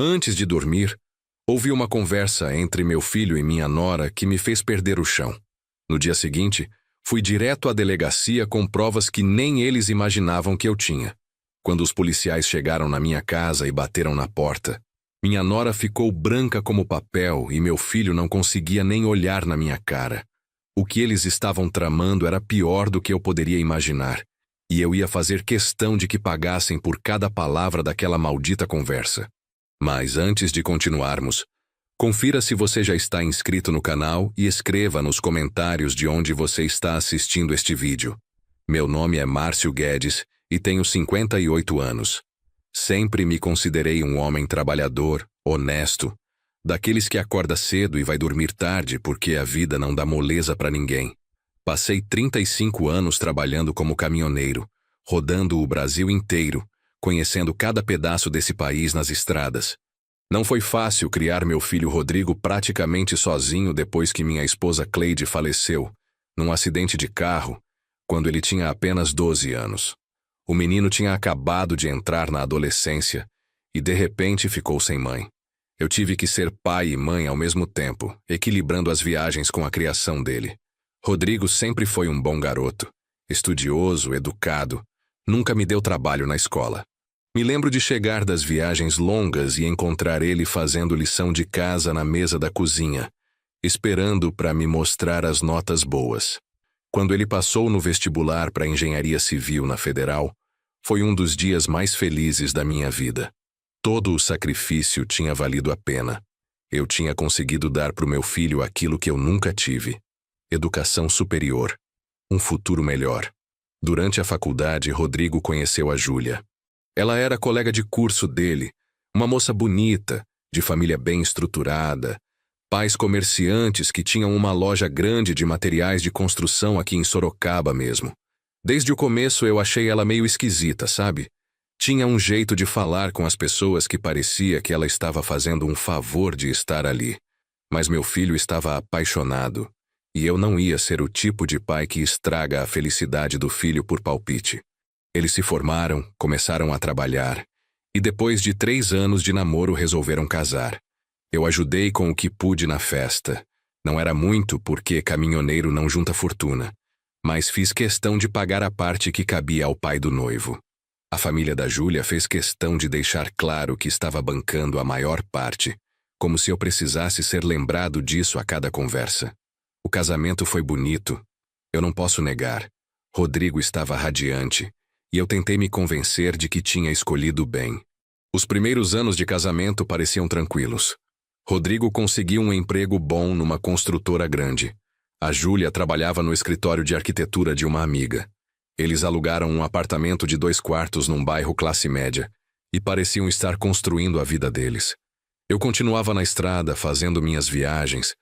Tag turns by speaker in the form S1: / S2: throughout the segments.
S1: Antes de dormir, ouvi uma conversa entre meu filho e minha nora que me fez perder o chão. No dia seguinte, fui direto à delegacia com provas que nem eles imaginavam que eu tinha. Quando os policiais chegaram na minha casa e bateram na porta, minha nora ficou branca como papel e meu filho não conseguia nem olhar na minha cara. O que eles estavam tramando era pior do que eu poderia imaginar, e eu ia fazer questão de que pagassem por cada palavra daquela maldita conversa. Mas antes de continuarmos, confira se você já está inscrito no canal e escreva nos comentários de onde você está assistindo este vídeo. Meu nome é Márcio Guedes e tenho 58 anos. Sempre me considerei um homem trabalhador, honesto, daqueles que acorda cedo e vai dormir tarde porque a vida não dá moleza para ninguém. Passei 35 anos trabalhando como caminhoneiro, rodando o Brasil inteiro, conhecendo cada pedaço desse país nas estradas. Não foi fácil criar meu filho Rodrigo praticamente sozinho depois que minha esposa Cleide faleceu, num acidente de carro, quando ele tinha apenas 12 anos. O menino tinha acabado de entrar na adolescência e de repente ficou sem mãe. Eu tive que ser pai e mãe ao mesmo tempo, equilibrando as viagens com a criação dele. Rodrigo sempre foi um bom garoto, estudioso, educado, nunca me deu trabalho na escola. Me lembro de chegar das viagens longas e encontrar ele fazendo lição de casa na mesa da cozinha, esperando para me mostrar as notas boas. Quando ele passou no vestibular para engenharia civil na Federal, foi um dos dias mais felizes da minha vida. Todo o sacrifício tinha valido a pena. Eu tinha conseguido dar para o meu filho aquilo que eu nunca tive: educação superior, um futuro melhor. Durante a faculdade, Rodrigo conheceu a Júlia. Ela era colega de curso dele, uma moça bonita, de família bem estruturada, pais comerciantes que tinham uma loja grande de materiais de construção aqui em Sorocaba mesmo. Desde o começo eu achei ela meio esquisita, sabe? Tinha um jeito de falar com as pessoas que parecia que ela estava fazendo um favor de estar ali. Mas meu filho estava apaixonado, e eu não ia ser o tipo de pai que estraga a felicidade do filho por palpite. Eles se formaram, começaram a trabalhar, e depois de 3 anos de namoro resolveram casar. Eu ajudei com o que pude na festa. Não era muito porque caminhoneiro não junta fortuna, mas fiz questão de pagar a parte que cabia ao pai do noivo. A família da Júlia fez questão de deixar claro que estava bancando a maior parte, como se eu precisasse ser lembrado disso a cada conversa. O casamento foi bonito, eu não posso negar. Rodrigo estava radiante, e eu tentei me convencer de que tinha escolhido bem. Os primeiros anos de casamento pareciam tranquilos. Rodrigo conseguiu um emprego bom numa construtora grande. A Júlia trabalhava no escritório de arquitetura de uma amiga. Eles alugaram um apartamento de 2 quartos num bairro classe média e pareciam estar construindo a vida deles. Eu continuava na estrada, fazendo minhas viagens,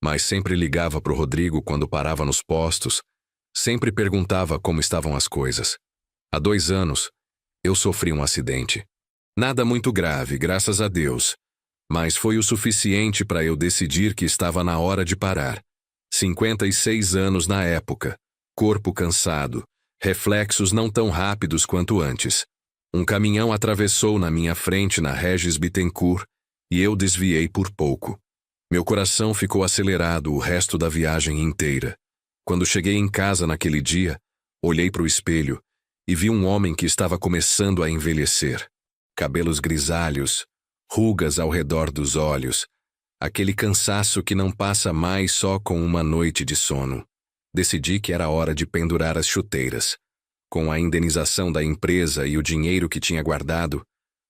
S1: mas sempre ligava para o Rodrigo quando parava nos postos, sempre perguntava como estavam as coisas. Há 2 anos, eu sofri um acidente. Nada muito grave, graças a Deus, mas foi o suficiente para eu decidir que estava na hora de parar. 56 anos na época, corpo cansado, reflexos não tão rápidos quanto antes. Um caminhão atravessou na minha frente na Regis Bittencourt e eu desviei por pouco. Meu coração ficou acelerado o resto da viagem inteira. Quando cheguei em casa naquele dia, olhei para o espelho e vi um homem que estava começando a envelhecer. Cabelos grisalhos, rugas ao redor dos olhos, aquele cansaço que não passa mais só com uma noite de sono. Decidi que era hora de pendurar as chuteiras. Com a indenização da empresa e o dinheiro que tinha guardado,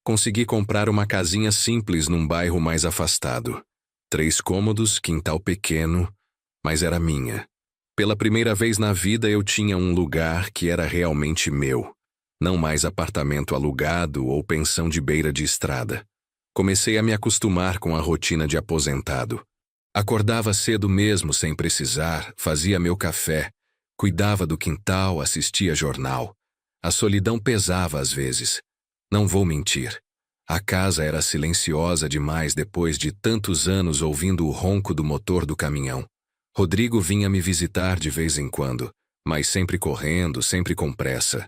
S1: consegui comprar uma casinha simples num bairro mais afastado. 3 cômodos, quintal pequeno, mas era minha. Pela primeira vez na vida eu tinha um lugar que era realmente meu, não mais apartamento alugado ou pensão de beira de estrada. Comecei a me acostumar com a rotina de aposentado. Acordava cedo mesmo sem precisar, fazia meu café, cuidava do quintal, assistia jornal. A solidão pesava às vezes. Não vou mentir. A casa era silenciosa demais depois de tantos anos ouvindo o ronco do motor do caminhão. Rodrigo vinha me visitar de vez em quando, mas sempre correndo, sempre com pressa.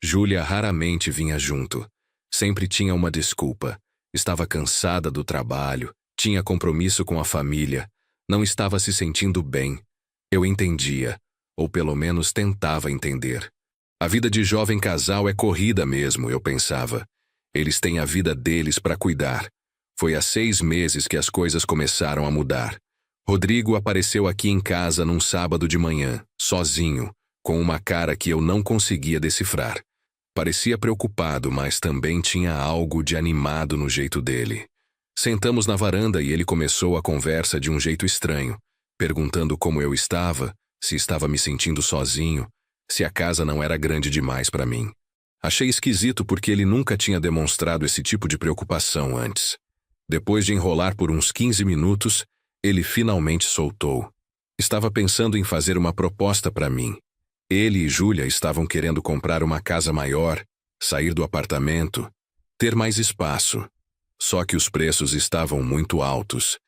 S1: Júlia raramente vinha junto. Sempre tinha uma desculpa. Estava cansada do trabalho, tinha compromisso com a família, não estava se sentindo bem. Eu entendia, ou pelo menos tentava entender. A vida de jovem casal é corrida mesmo, eu pensava. Eles têm a vida deles para cuidar. Foi há 6 meses que as coisas começaram a mudar. Rodrigo apareceu aqui em casa num sábado de manhã, sozinho, com uma cara que eu não conseguia decifrar. Parecia preocupado, mas também tinha algo de animado no jeito dele. Sentamos na varanda e ele começou a conversa de um jeito estranho, perguntando como eu estava, se estava me sentindo sozinho, se a casa não era grande demais para mim. Achei esquisito porque ele nunca tinha demonstrado esse tipo de preocupação antes. Depois de enrolar por uns 15 minutos, ele finalmente soltou. Estava pensando em fazer uma proposta para mim. Ele e Júlia estavam querendo comprar uma casa maior, sair do apartamento, ter mais espaço. Só que os preços estavam muito altos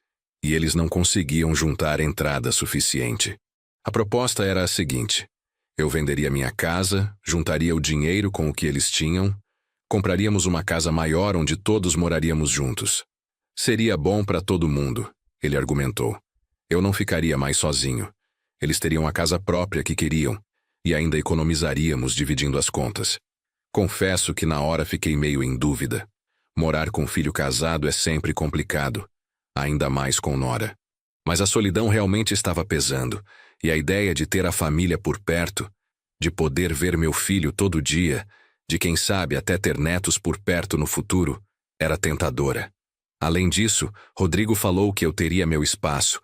S1: e eles não conseguiam juntar entrada suficiente. A proposta era a seguinte: eu venderia minha casa, juntaria o dinheiro com o que eles tinham, compraríamos uma casa maior onde todos moraríamos juntos. Seria bom para todo mundo, ele argumentou. Eu não ficaria mais sozinho. Eles teriam a casa própria que queriam e ainda economizaríamos dividindo as contas. Confesso que na hora fiquei meio em dúvida. Morar com filho casado é sempre complicado, ainda mais com nora. Mas a solidão realmente estava pesando, e a ideia de ter a família por perto, de poder ver meu filho todo dia, de quem sabe até ter netos por perto no futuro, era tentadora. Além disso, Rodrigo falou que eu teria meu espaço,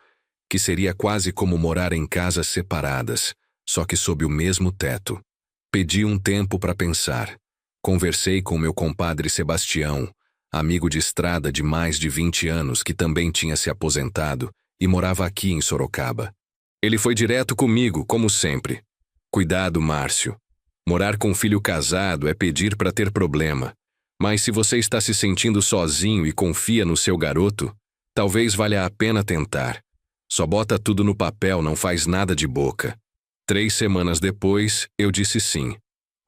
S1: que seria quase como morar em casas separadas, só que sob o mesmo teto. Pedi um tempo para pensar. Conversei com meu compadre Sebastião, amigo de estrada de mais de 20 anos que também tinha se aposentado e morava aqui em Sorocaba. Ele foi direto comigo, como sempre. Cuidado, Márcio. Morar com filho casado é pedir para ter problema. Mas se você está se sentindo sozinho e confia no seu garoto, talvez valha a pena tentar. Só bota tudo no papel, não faz nada de boca. 3 semanas depois, eu disse sim.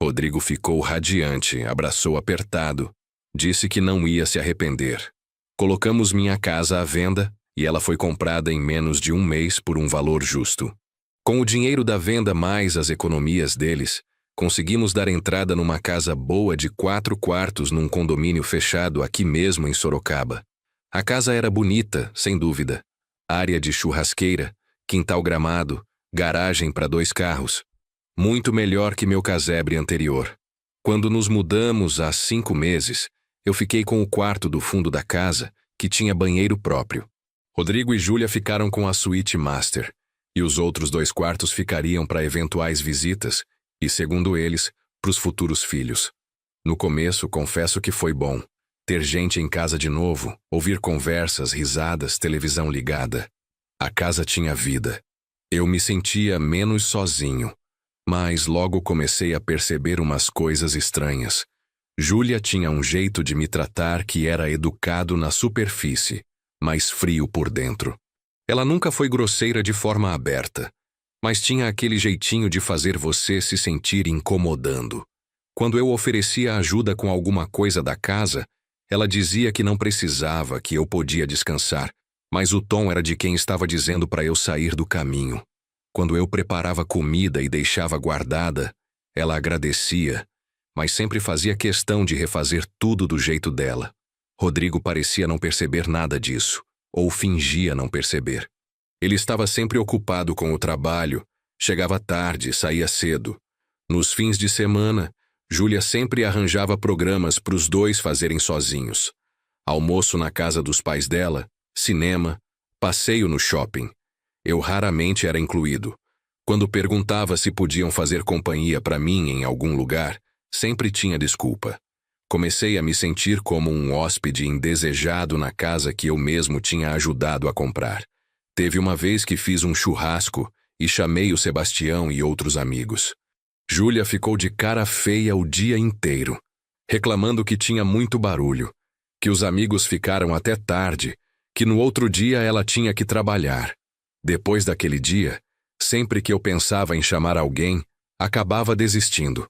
S1: Rodrigo ficou radiante, abraçou apertado. Disse que não ia se arrepender. Colocamos minha casa à venda e ela foi comprada em menos de 1 mês por um valor justo. Com o dinheiro da venda mais as economias deles, conseguimos dar entrada numa casa boa de 4 quartos num condomínio fechado aqui mesmo em Sorocaba. A casa era bonita, sem dúvida. Área de churrasqueira, quintal gramado, garagem para 2 carros. Muito melhor que meu casebre anterior. Quando nos mudamos há 5 meses, eu fiquei com o quarto do fundo da casa, que tinha banheiro próprio. Rodrigo e Júlia ficaram com a suíte master, e os outros 2 quartos ficariam para eventuais visitas e, segundo eles, para os futuros filhos. No começo, confesso que foi bom. Ter gente em casa de novo, ouvir conversas, risadas, televisão ligada. A casa tinha vida. Eu me sentia menos sozinho, mas logo comecei a perceber umas coisas estranhas. Júlia tinha um jeito de me tratar que era educado na superfície, mas frio por dentro. Ela nunca foi grosseira de forma aberta, mas tinha aquele jeitinho de fazer você se sentir incomodando. Quando eu oferecia ajuda com alguma coisa da casa, ela dizia que não precisava, que eu podia descansar, mas o tom era de quem estava dizendo para eu sair do caminho. Quando eu preparava comida e deixava guardada, ela agradecia, mas sempre fazia questão de refazer tudo do jeito dela. Rodrigo parecia não perceber nada disso, ou fingia não perceber. Ele estava sempre ocupado com o trabalho, chegava tarde, saía cedo. Nos fins de semana, Júlia sempre arranjava programas para os 2 fazerem sozinhos. Almoço na casa dos pais dela, cinema, passeio no shopping. Eu raramente era incluído. Quando perguntava se podiam fazer companhia para mim em algum lugar, sempre tinha desculpa. Comecei a me sentir como um hóspede indesejado na casa que eu mesmo tinha ajudado a comprar. Teve uma vez que fiz um churrasco e chamei o Sebastião e outros amigos. Júlia ficou de cara feia o dia inteiro, reclamando que tinha muito barulho, que os amigos ficaram até tarde, que no outro dia ela tinha que trabalhar. Depois daquele dia, sempre que eu pensava em chamar alguém, acabava desistindo.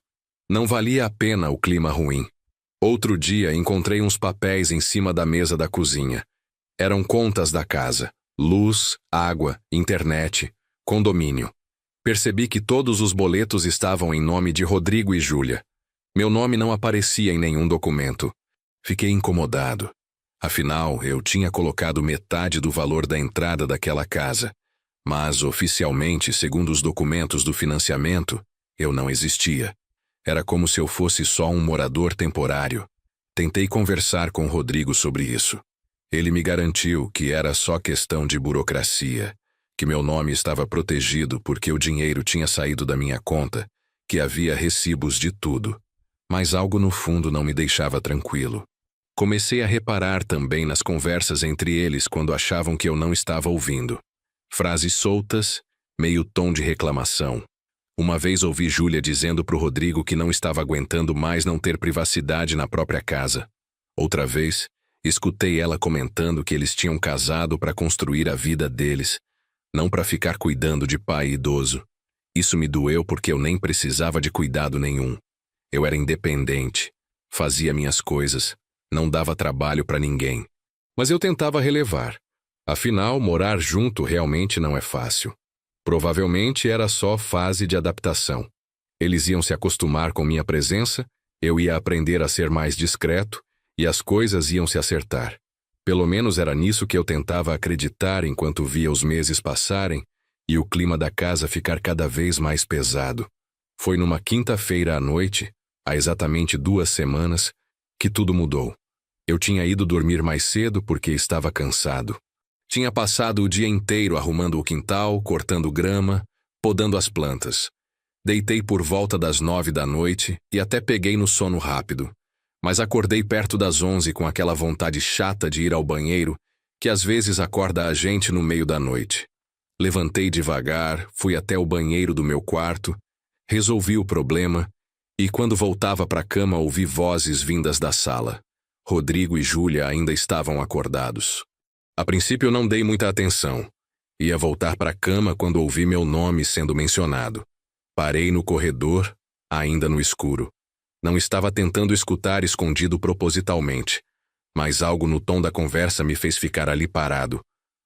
S1: Não valia a pena o clima ruim. Outro dia encontrei uns papéis em cima da mesa da cozinha. Eram contas da casa: luz, água, internet, condomínio. Percebi que todos os boletos estavam em nome de Rodrigo e Júlia. Meu nome não aparecia em nenhum documento. Fiquei incomodado. Afinal, eu tinha colocado metade do valor da entrada daquela casa. Mas, oficialmente, segundo os documentos do financiamento, eu não existia. Era como se eu fosse só um morador temporário. Tentei conversar com Rodrigo sobre isso. Ele me garantiu que era só questão de burocracia, que meu nome estava protegido porque o dinheiro tinha saído da minha conta, que havia recibos de tudo. Mas algo no fundo não me deixava tranquilo. Comecei a reparar também nas conversas entre eles quando achavam que eu não estava ouvindo. Frases soltas, meio tom de reclamação. Uma vez ouvi Júlia dizendo para o Rodrigo que não estava aguentando mais não ter privacidade na própria casa. Outra vez, escutei ela comentando que eles tinham casado para construir a vida deles, não para ficar cuidando de pai idoso. Isso me doeu porque eu nem precisava de cuidado nenhum. Eu era independente, fazia minhas coisas, não dava trabalho para ninguém. Mas eu tentava relevar. Afinal, morar junto realmente não é fácil. Provavelmente era só fase de adaptação. Eles iam se acostumar com minha presença, eu ia aprender a ser mais discreto e as coisas iam se acertar. Pelo menos era nisso que eu tentava acreditar enquanto via os meses passarem e o clima da casa ficar cada vez mais pesado. Foi numa quinta-feira à noite, há exatamente 2 semanas, que tudo mudou. Eu tinha ido dormir mais cedo porque estava cansado. Tinha passado o dia inteiro arrumando o quintal, cortando grama, podando as plantas. Deitei por volta das 9 da noite e até peguei no sono rápido. Mas acordei perto das 11 com aquela vontade chata de ir ao banheiro, que às vezes acorda a gente no meio da noite. Levantei devagar, fui até o banheiro do meu quarto, resolvi o problema e quando voltava para a cama ouvi vozes vindas da sala. Rodrigo e Júlia ainda estavam acordados. A princípio não dei muita atenção. Ia voltar para a cama quando ouvi meu nome sendo mencionado. Parei no corredor, ainda no escuro. Não estava tentando escutar escondido propositalmente, mas algo no tom da conversa me fez ficar ali parado,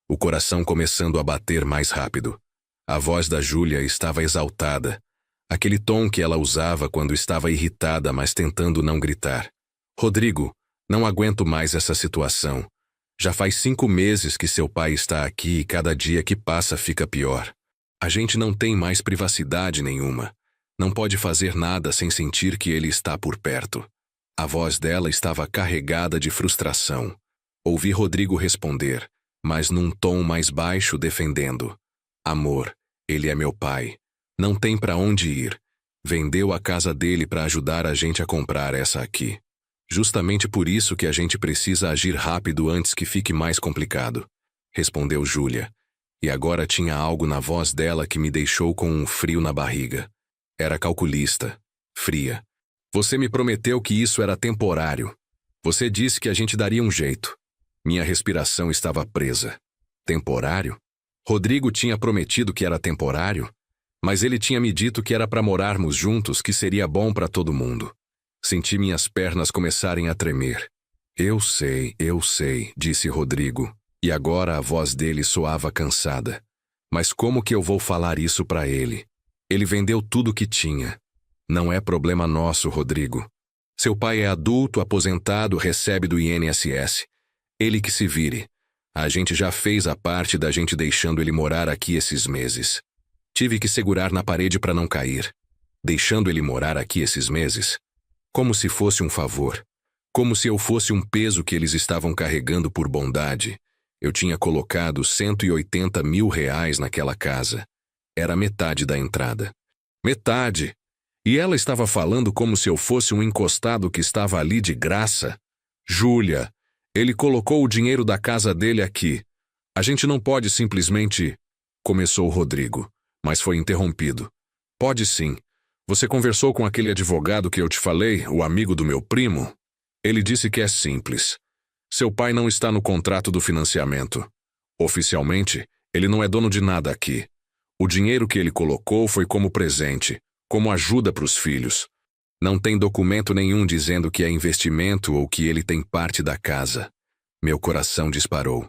S1: o coração começando a bater mais rápido. A voz da Júlia estava exaltada, aquele tom que ela usava quando estava irritada, mas tentando não gritar. Rodrigo, não aguento mais essa situação. Já faz 5 meses que seu pai está aqui e cada dia que passa fica pior. A gente não tem mais privacidade nenhuma. Não pode fazer nada sem sentir que ele está por perto. A voz dela estava carregada de frustração. Ouvi Rodrigo responder, mas num tom mais baixo, defendendo. Amor, ele é meu pai. Não tem para onde ir. Vendeu a casa dele para ajudar a gente a comprar essa aqui. Justamente por isso que a gente precisa agir rápido antes que fique mais complicado, respondeu Júlia. E agora tinha algo na voz dela que me deixou com um frio na barriga. Era calculista, fria. Você me prometeu que isso era temporário. Você disse que a gente daria um jeito. Minha respiração estava presa. Temporário? Rodrigo tinha prometido que era temporário, mas ele tinha me dito que era para morarmos juntos, que seria bom para todo mundo. Senti minhas pernas começarem a tremer. Eu sei, disse Rodrigo, e agora a voz dele soava cansada. Mas como que eu vou falar isso para ele? Ele vendeu tudo que tinha. Não é problema nosso, Rodrigo. Seu pai é adulto, aposentado, recebe do INSS. Ele que se vire. A gente já fez a parte da gente deixando ele morar aqui esses meses. Tive que segurar na parede para não cair. Deixando ele morar aqui esses meses? Como se fosse um favor. Como se eu fosse um peso que eles estavam carregando por bondade. Eu tinha colocado R$180 mil naquela casa. Era metade da entrada. Metade! E ela estava falando como se eu fosse um encostado que estava ali de graça. Júlia, ele colocou o dinheiro da casa dele aqui. A gente não pode simplesmente... Começou o Rodrigo, mas foi interrompido. Pode sim. Você conversou com aquele advogado que eu te falei, o amigo do meu primo? Ele disse que é simples. Seu pai não está no contrato do financiamento. Oficialmente, ele não é dono de nada aqui. O dinheiro que ele colocou foi como presente, como ajuda para os filhos. Não tem documento nenhum dizendo que é investimento ou que ele tem parte da casa. Meu coração disparou.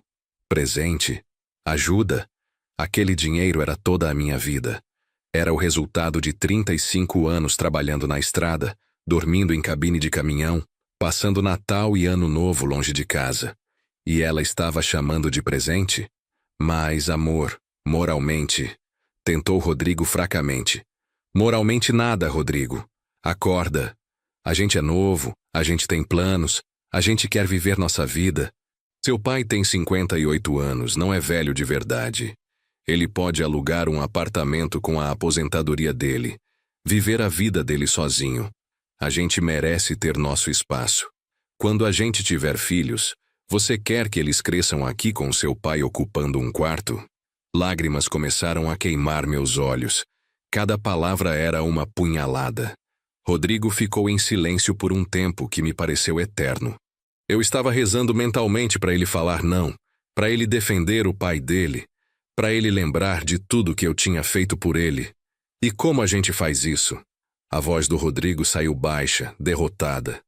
S1: Presente? Ajuda? Aquele dinheiro era toda a minha vida. Era o resultado de 35 anos trabalhando na estrada, dormindo em cabine de caminhão, passando Natal e Ano Novo longe de casa. E ela estava chamando de presente? Mas, amor, moralmente, tentou Rodrigo fracamente. Moralmente nada, Rodrigo. Acorda. A gente é novo, a gente tem planos, a gente quer viver nossa vida. Seu pai tem 58 anos, não é velho de verdade. Ele pode alugar um apartamento com a aposentadoria dele, viver a vida dele sozinho. A gente merece ter nosso espaço. Quando a gente tiver filhos, você quer que eles cresçam aqui com seu pai ocupando um quarto? Lágrimas começaram a queimar meus olhos. Cada palavra era uma punhalada. Rodrigo ficou em silêncio por um tempo que me pareceu eterno. Eu estava rezando mentalmente para ele falar não, para ele defender o pai dele, para ele lembrar de tudo que eu tinha feito por ele. E como a gente faz isso? A voz do Rodrigo saiu baixa, derrotada.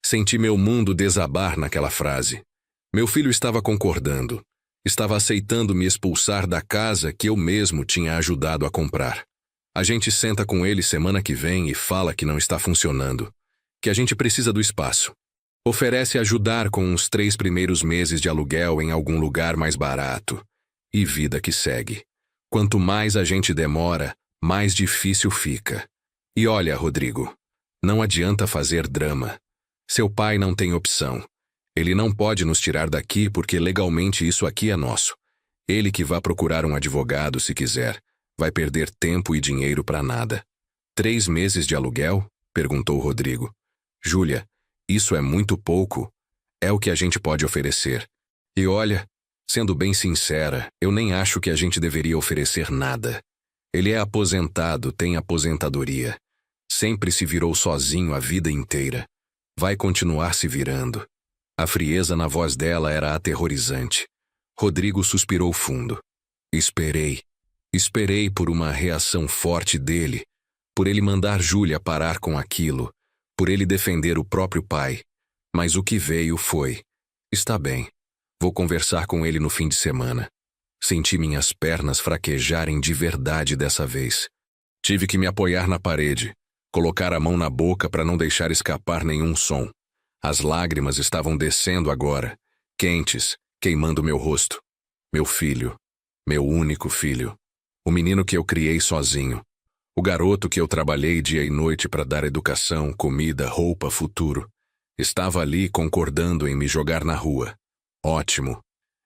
S1: Senti meu mundo desabar naquela frase. Meu filho estava concordando. Estava aceitando me expulsar da casa que eu mesmo tinha ajudado a comprar. A gente senta com ele semana que vem e fala que não está funcionando, que a gente precisa do espaço. Oferece ajudar com os 3 primeiros meses de aluguel em algum lugar mais barato. E vida que segue. Quanto mais a gente demora, mais difícil fica. E olha, Rodrigo, não adianta fazer drama. Seu pai não tem opção. Ele não pode nos tirar daqui porque legalmente isso aqui é nosso. Ele que vá procurar um advogado se quiser. Vai perder tempo e dinheiro para nada. 3 meses de aluguel? Perguntou Rodrigo. Júlia, isso é muito pouco. É o que a gente pode oferecer. E olha, sendo bem sincera, eu nem acho que a gente deveria oferecer nada. Ele é aposentado, tem aposentadoria. Sempre se virou sozinho a vida inteira. Vai continuar se virando. A frieza na voz dela era aterrorizante. Rodrigo suspirou fundo. Esperei. Esperei por uma reação forte dele, por ele mandar Júlia parar com aquilo, por ele defender o próprio pai. Mas o que veio foi: está bem, vou conversar com ele no fim de semana. Senti minhas pernas fraquejarem de verdade dessa vez. Tive que me apoiar na parede, colocar a mão na boca para não deixar escapar nenhum som. As lágrimas estavam descendo agora, quentes, queimando meu rosto. Meu filho, meu único filho. O menino que eu criei sozinho. O garoto que eu trabalhei dia e noite para dar educação, comida, roupa, futuro. Estava ali concordando em me jogar na rua. Ótimo.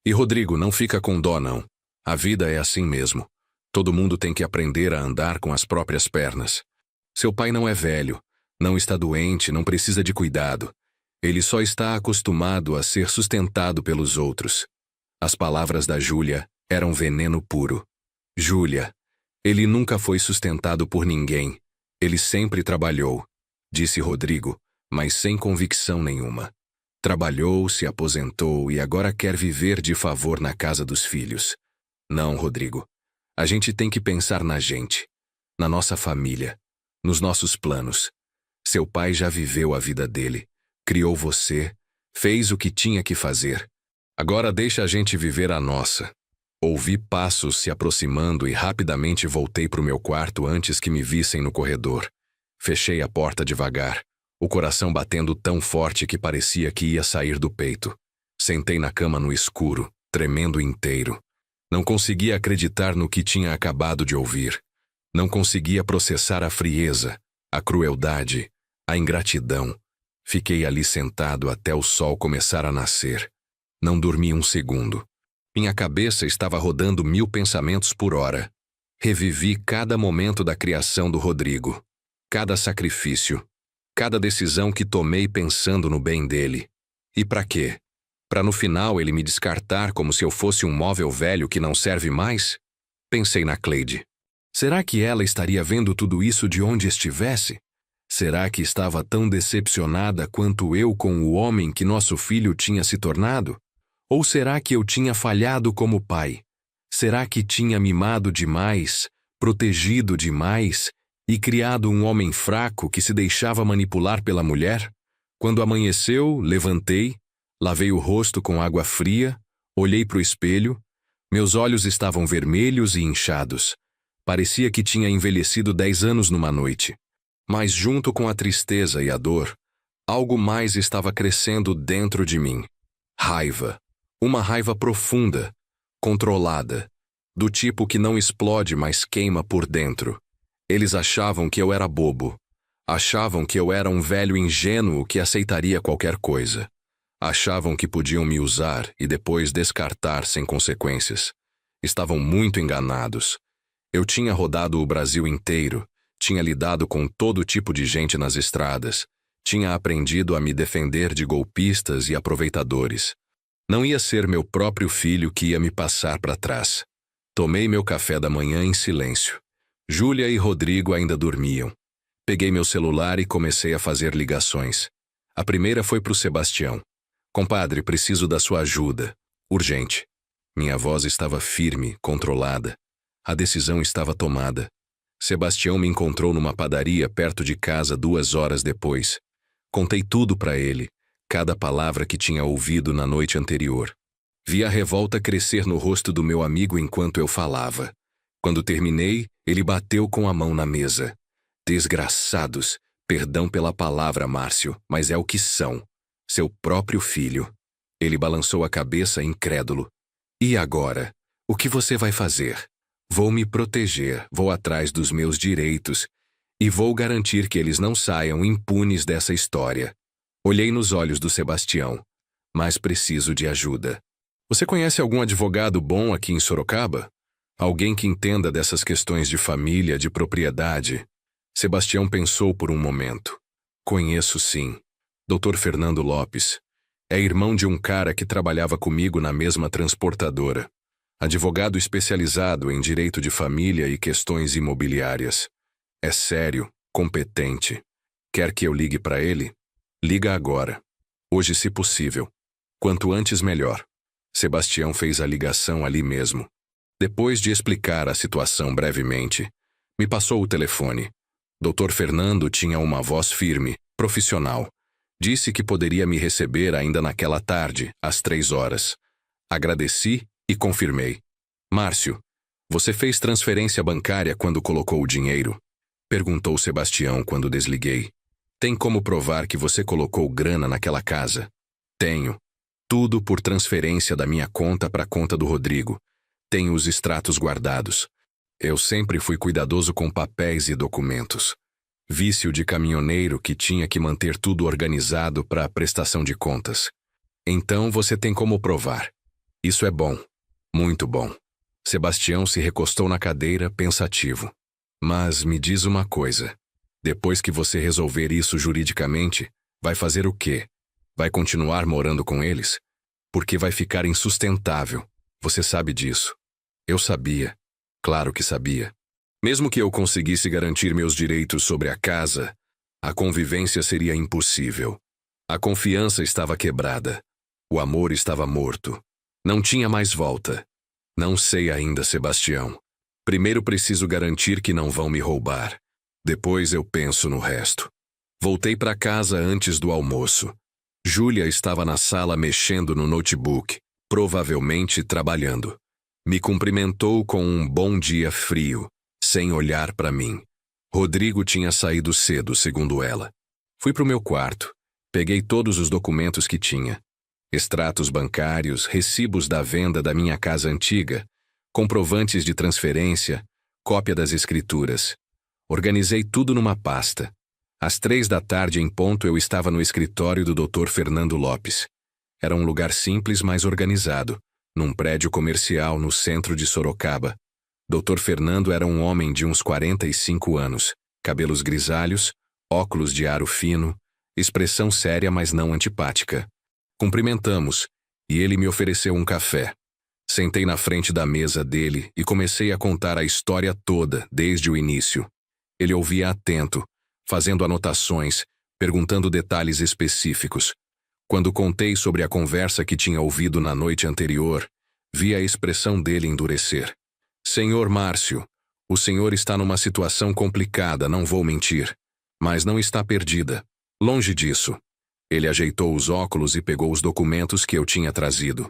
S1: E Rodrigo, não fica com dó não. A vida é assim mesmo. Todo mundo tem que aprender a andar com as próprias pernas. Seu pai não é velho, não está doente, não precisa de cuidado. Ele só está acostumado a ser sustentado pelos outros. As palavras da Júlia eram veneno puro. Júlia, ele nunca foi sustentado por ninguém. Ele sempre trabalhou, disse Rodrigo, mas sem convicção nenhuma. Trabalhou, se aposentou e agora quer viver de favor na casa dos filhos. Não, Rodrigo. A gente tem que pensar na gente, na nossa família, nos nossos planos. Seu pai já viveu a vida dele, criou você, fez o que tinha que fazer. Agora deixa a gente viver a nossa. Ouvi passos se aproximando e rapidamente voltei para o meu quarto antes que me vissem no corredor. Fechei a porta devagar, o coração batendo tão forte que parecia que ia sair do peito. Sentei na cama no escuro, tremendo inteiro. Não conseguia acreditar no que tinha acabado de ouvir. Não conseguia processar a frieza, a crueldade, a ingratidão. Fiquei ali sentado até o sol começar a nascer. Não dormi um segundo. Minha cabeça estava rodando 1000 pensamentos por hora. Revivi cada momento da criação do Rodrigo. Cada sacrifício. Cada decisão que tomei pensando no bem dele. E para quê? Para no final ele me descartar como se eu fosse um móvel velho que não serve mais? Pensei na Cleide. Será que ela estaria vendo tudo isso de onde estivesse? Será que estava tão decepcionada quanto eu com o homem que nosso filho tinha se tornado? Ou será que eu tinha falhado como pai? Será que tinha mimado demais, protegido demais, E criado um homem fraco que se deixava manipular pela mulher? Quando amanheceu, levantei, lavei o rosto com água fria, olhei para o espelho. Meus olhos estavam vermelhos e inchados. Parecia que tinha envelhecido 10 anos numa noite. Mas junto com a tristeza e a dor, algo mais estava crescendo dentro de mim. Raiva. Uma raiva profunda, controlada, do tipo que não explode, mas queima por dentro. Eles achavam que eu era bobo. Achavam que eu era um velho ingênuo que aceitaria qualquer coisa. Achavam que podiam me usar e depois descartar sem consequências. Estavam muito enganados. Eu tinha rodado o Brasil inteiro, tinha lidado com todo tipo de gente nas estradas, tinha aprendido a me defender de golpistas e aproveitadores. Não ia ser meu próprio filho que ia me passar para trás. Tomei meu café da manhã em silêncio. Júlia e Rodrigo ainda dormiam. Peguei meu celular e comecei a fazer ligações. A primeira foi para o Sebastião. Compadre, preciso da sua ajuda. Urgente. Minha voz estava firme, controlada. A decisão estava tomada. Sebastião me encontrou numa padaria perto de casa 2 horas depois. Contei tudo para ele, cada palavra que tinha ouvido na noite anterior. Vi a revolta crescer no rosto do meu amigo enquanto eu falava. Quando terminei, ele bateu com a mão na mesa. Desgraçados, perdão pela palavra, Márcio, mas é o que são. Seu próprio filho. Ele balançou a cabeça incrédulo. E agora? O que você vai fazer? Vou me proteger, vou atrás dos meus direitos e vou garantir que eles não saiam impunes dessa história. Olhei nos olhos do Sebastião. Mas preciso de ajuda. Você conhece algum advogado bom aqui em Sorocaba? Alguém que entenda dessas questões de família, de propriedade? Sebastião pensou por um momento. Conheço sim. Dr. Fernando Lopes. É irmão de um cara que trabalhava comigo na mesma transportadora. Advogado especializado em direito de família e questões imobiliárias. É sério, competente. Quer que eu ligue para ele? Liga agora. Hoje, se possível. Quanto antes, melhor. Sebastião fez a ligação ali mesmo. Depois de explicar a situação brevemente, me passou o telefone. Dr. Fernando tinha uma voz firme, profissional. Disse que poderia me receber ainda naquela tarde, às 3 horas. Agradeci e confirmei. Márcio, você fez transferência bancária quando colocou o dinheiro? Perguntou Sebastião quando desliguei. Tem como provar que você colocou grana naquela casa? Tenho. Tudo por transferência da minha conta para a conta do Rodrigo. Tenho os extratos guardados. Eu sempre fui cuidadoso com papéis e documentos. Vício de caminhoneiro que tinha que manter tudo organizado para a prestação de contas. Então você tem como provar. Isso é bom. Muito bom. Sebastião se recostou na cadeira, pensativo. Mas me diz uma coisa. Depois que você resolver isso juridicamente, vai fazer o quê? Vai continuar morando com eles? Porque vai ficar insustentável. Você sabe disso. Eu sabia. Claro que sabia. Mesmo que eu conseguisse garantir meus direitos sobre a casa, a convivência seria impossível. A confiança estava quebrada. O amor estava morto. Não tinha mais volta. Não sei ainda, Sebastião. Primeiro preciso garantir que não vão me roubar. Depois eu penso no resto. Voltei para casa antes do almoço. Júlia estava na sala mexendo no notebook, provavelmente trabalhando. Me cumprimentou com um bom dia frio, sem olhar para mim. Rodrigo tinha saído cedo, segundo ela. Fui para o meu quarto. Peguei todos os documentos que tinha. Extratos bancários, recibos da venda da minha casa antiga, comprovantes de transferência, cópia das escrituras. Organizei tudo numa pasta. Às 3 da tarde em ponto eu estava no escritório do Dr. Fernando Lopes. Era um lugar simples, mas organizado, num prédio comercial no centro de Sorocaba. Dr. Fernando era um homem de uns 45 anos, cabelos grisalhos, óculos de aro fino, expressão séria, mas não antipática. Cumprimentamos, e ele me ofereceu um café. Sentei na frente da mesa dele e comecei a contar a história toda, desde o início. Ele ouvia atento, fazendo anotações, perguntando detalhes específicos. Quando contei sobre a conversa que tinha ouvido na noite anterior, vi a expressão dele endurecer. Senhor Márcio, O senhor está numa situação complicada, não vou mentir. Mas não está perdida. Longe disso. Ele ajeitou os óculos e pegou os documentos que eu tinha trazido.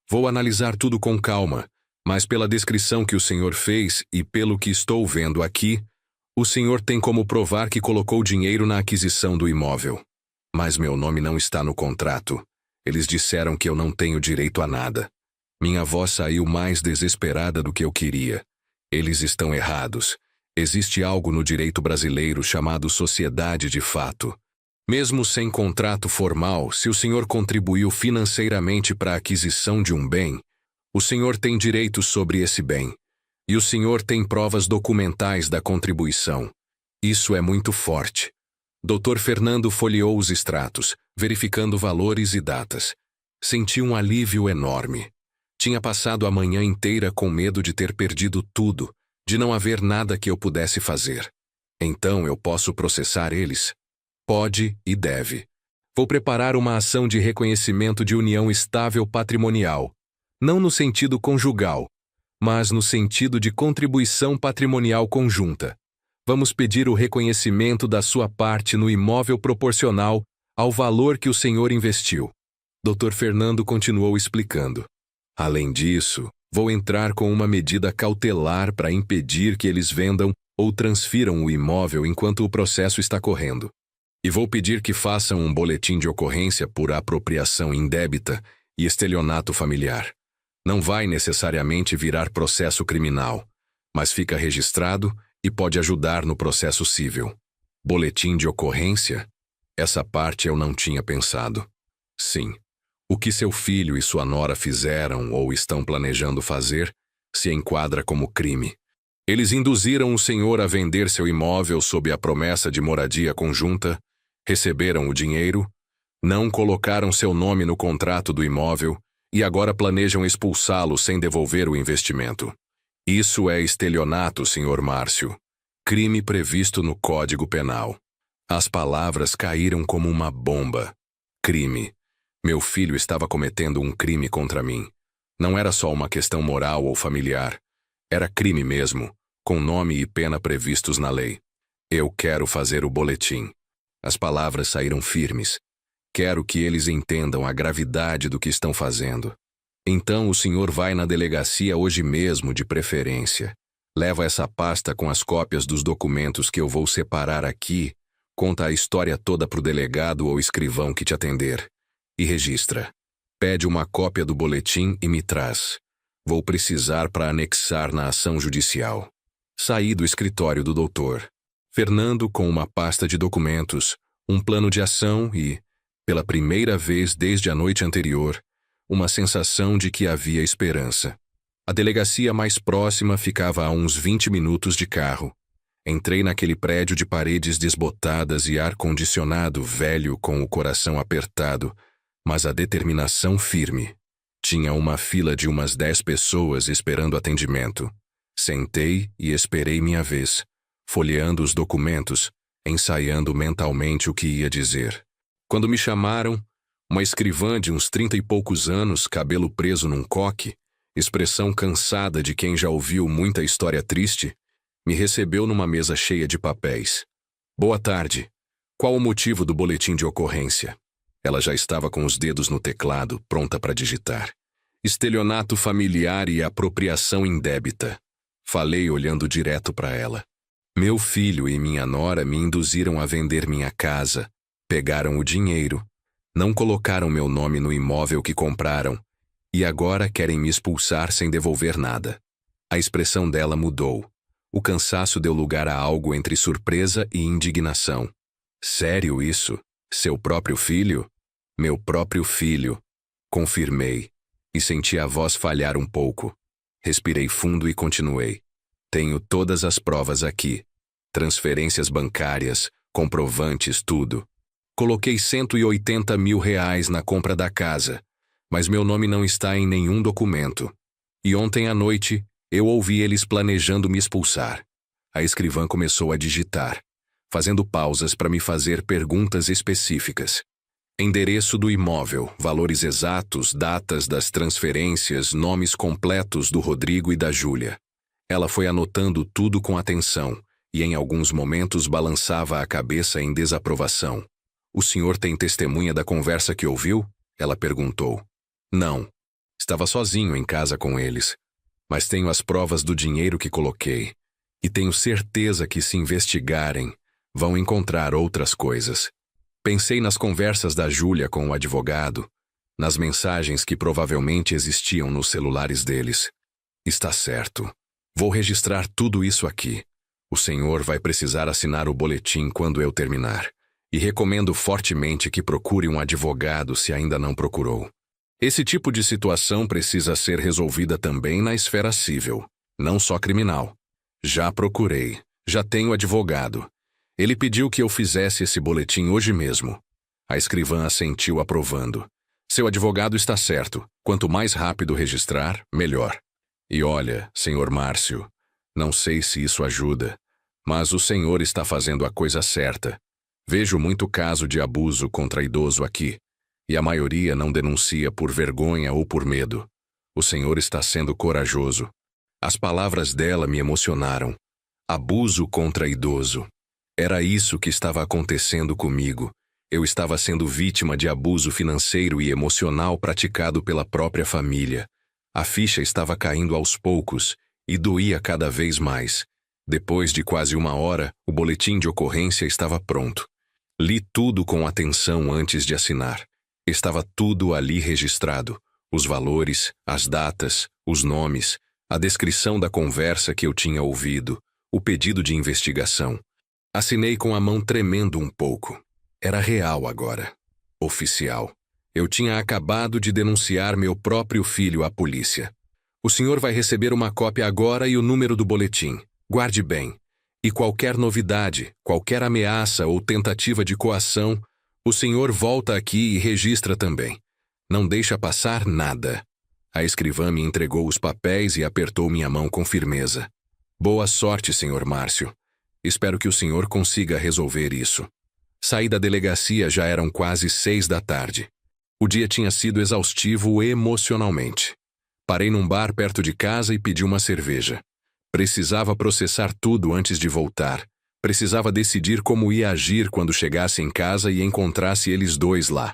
S1: Vou analisar tudo com calma, mas pela descrição que o senhor fez e pelo que estou vendo aqui, o senhor tem como provar que colocou dinheiro na aquisição do imóvel. Mas meu nome não está no contrato. Eles disseram que eu não tenho direito a nada. Minha voz saiu mais desesperada do que eu queria. Eles estão errados. Existe algo no direito brasileiro chamado sociedade de fato. Mesmo sem contrato formal, se o senhor contribuiu financeiramente para a aquisição de um bem, o senhor tem direitos sobre esse bem. E o senhor tem provas documentais da contribuição. Isso é muito forte. Dr. Fernando folheou os extratos, verificando valores e datas. Senti um alívio enorme. Tinha passado a manhã inteira com medo de ter perdido tudo, de não haver nada que eu pudesse fazer. Então eu posso processar eles? Pode e deve. Vou preparar uma ação de reconhecimento de união estável patrimonial, não no sentido conjugal, mas no sentido de contribuição patrimonial conjunta. Vamos pedir o reconhecimento da sua parte no imóvel proporcional ao valor que o senhor investiu. Dr. Fernando continuou explicando. Além disso, vou entrar com uma medida cautelar para impedir que eles vendam ou transfiram o imóvel enquanto o processo está correndo. E vou pedir que façam um boletim de ocorrência por apropriação indébita e estelionato familiar. Não vai necessariamente virar processo criminal, mas fica registrado e pode ajudar no processo civil. Boletim de ocorrência? Essa parte eu não tinha pensado. Sim, o que seu filho e sua nora fizeram ou estão planejando fazer se enquadra como crime. Eles induziram o senhor a vender seu imóvel sob a promessa de moradia conjunta, receberam o dinheiro, não colocaram seu nome no contrato do imóvel e agora planejam expulsá-lo sem devolver o investimento. Isso é estelionato, Sr. Márcio. Crime previsto no Código Penal. As palavras caíram como uma bomba. Crime. Meu filho estava cometendo um crime contra mim. Não era só uma questão moral ou familiar. Era crime mesmo, com nome e pena previstos na lei. Eu quero fazer o boletim. As palavras saíram firmes. Quero que eles entendam a gravidade do que estão fazendo. Então o senhor vai na delegacia hoje mesmo, de preferência. Leva essa pasta com as cópias dos documentos que eu vou separar aqui, conta a história toda para o delegado ou escrivão que te atender. E registra. Pede uma cópia do boletim e me traz. Vou precisar para anexar na ação judicial. Saí do escritório do doutor Fernando com uma pasta de documentos, um plano de ação e, pela primeira vez desde a noite anterior, uma sensação de que havia esperança. A delegacia mais próxima ficava a uns 20 minutos de carro. Entrei naquele prédio de paredes desbotadas e ar-condicionado velho com o coração apertado, mas a determinação firme. Tinha uma fila de umas 10 pessoas esperando atendimento. Sentei e esperei minha vez, folheando os documentos, ensaiando mentalmente o que ia dizer. Quando me chamaram, uma escrivã de uns 30 e poucos anos, cabelo preso num coque, expressão cansada de quem já ouviu muita história triste, me recebeu numa mesa cheia de papéis. Boa tarde. Qual o motivo do boletim de ocorrência? Ela já estava com os dedos no teclado, pronta para digitar. Estelionato familiar e apropriação indébita. Falei olhando direto para ela. Meu filho e minha nora me induziram a vender minha casa, pegaram o dinheiro, não colocaram meu nome no imóvel que compraram e agora querem me expulsar sem devolver nada. A expressão dela mudou. O cansaço deu lugar a algo entre surpresa e indignação. Sério isso? Seu próprio filho? Meu próprio filho. Confirmei, e senti a voz falhar um pouco. Respirei fundo e continuei. Tenho todas as provas aqui. Transferências bancárias, comprovantes, tudo. Coloquei R$180 mil na compra da casa, mas meu nome não está em nenhum documento. E ontem à noite, eu ouvi eles planejando me expulsar. A escrivã começou a digitar, fazendo pausas para me fazer perguntas específicas. Endereço do imóvel, valores exatos, datas das transferências, nomes completos do Rodrigo e da Júlia. Ela foi anotando tudo com atenção e em alguns momentos balançava a cabeça em desaprovação. O senhor tem testemunha da conversa que ouviu? Ela perguntou. Não. Estava sozinho em casa com eles. Mas tenho as provas do dinheiro que coloquei. E tenho certeza que, se investigarem, vão encontrar outras coisas. Pensei nas conversas da Júlia com o advogado, nas mensagens que provavelmente existiam nos celulares deles. Está certo. Vou registrar tudo isso aqui. O senhor vai precisar assinar o boletim quando eu terminar. E recomendo fortemente que procure um advogado se ainda não procurou. Esse tipo de situação precisa ser resolvida também na esfera civil, não só criminal. Já procurei, já tenho advogado. Ele pediu que eu fizesse esse boletim hoje mesmo. A escrivã assentiu aprovando. Seu advogado está certo. Quanto mais rápido registrar, melhor. E olha, senhor Márcio, não sei se isso ajuda, mas o senhor está fazendo a coisa certa. Vejo muito caso de abuso contra idoso aqui, e a maioria não denuncia por vergonha ou por medo. O senhor está sendo corajoso. As palavras dela me emocionaram. Abuso contra idoso. Era isso que estava acontecendo comigo. Eu estava sendo vítima de abuso financeiro e emocional praticado pela própria família. A ficha estava caindo aos poucos e doía cada vez mais. Depois de quase 1 hora, o boletim de ocorrência estava pronto. Li tudo com atenção antes de assinar. Estava tudo ali registrado. Os valores, as datas, os nomes, a descrição da conversa que eu tinha ouvido, o pedido de investigação. Assinei com a mão tremendo um pouco. Era real agora. Oficial. Eu tinha acabado de denunciar meu próprio filho à polícia. O senhor vai receber uma cópia agora e o número do boletim. Guarde bem. E qualquer novidade, qualquer ameaça ou tentativa de coação, o senhor volta aqui e registra também. Não deixa passar nada. A escrivã me entregou os papéis e apertou minha mão com firmeza. Boa sorte, senhor Márcio. Espero que o senhor consiga resolver isso. Saí da delegacia, já eram quase 6 da tarde. O dia tinha sido exaustivo emocionalmente. Parei num bar perto de casa e pedi uma cerveja. Precisava processar tudo antes de voltar. Precisava decidir como ia agir quando chegasse em casa e encontrasse eles dois lá.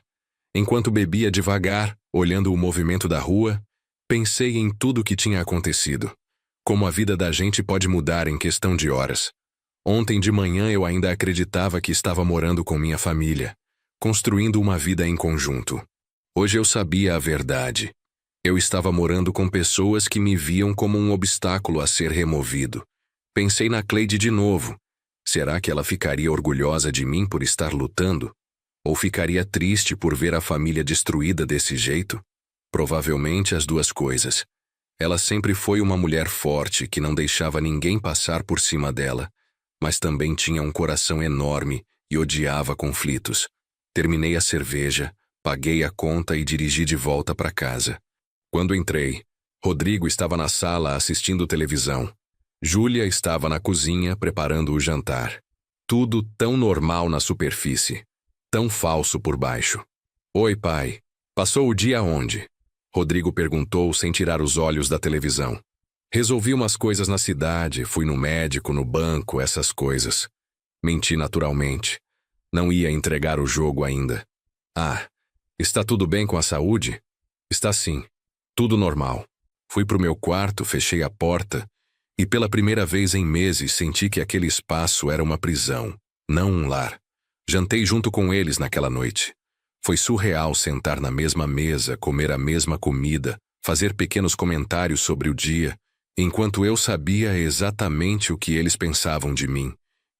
S1: Enquanto bebia devagar, olhando o movimento da rua, pensei em tudo o que tinha acontecido. Como a vida da gente pode mudar em questão de horas. Ontem de manhã eu ainda acreditava que estava morando com minha família, construindo uma vida em conjunto. Hoje eu sabia a verdade. Eu estava morando com pessoas que me viam como um obstáculo a ser removido. Pensei na Cleide de novo. Será que ela ficaria orgulhosa de mim por estar lutando? Ou ficaria triste por ver a família destruída desse jeito? Provavelmente as duas coisas. Ela sempre foi uma mulher forte que não deixava ninguém passar por cima dela, mas também tinha um coração enorme e odiava conflitos. Terminei a cerveja, paguei a conta e dirigi de volta para casa. Quando entrei, Rodrigo estava na sala assistindo televisão. Júlia estava na cozinha preparando o jantar. Tudo tão normal na superfície, tão falso por baixo. Oi, pai. Passou o dia onde? Rodrigo perguntou sem tirar os olhos da televisão. Resolvi umas coisas na cidade, fui no médico, no banco, essas coisas. Menti naturalmente. Não ia entregar o jogo ainda. Ah, está tudo bem com a saúde? Está sim. Tudo normal. Fui pro meu quarto, fechei a porta e pela primeira vez em meses senti que aquele espaço era uma prisão, não um lar. Jantei junto com eles naquela noite. Foi surreal sentar na mesma mesa, comer a mesma comida, fazer pequenos comentários sobre o dia, enquanto eu sabia exatamente o que eles pensavam de mim,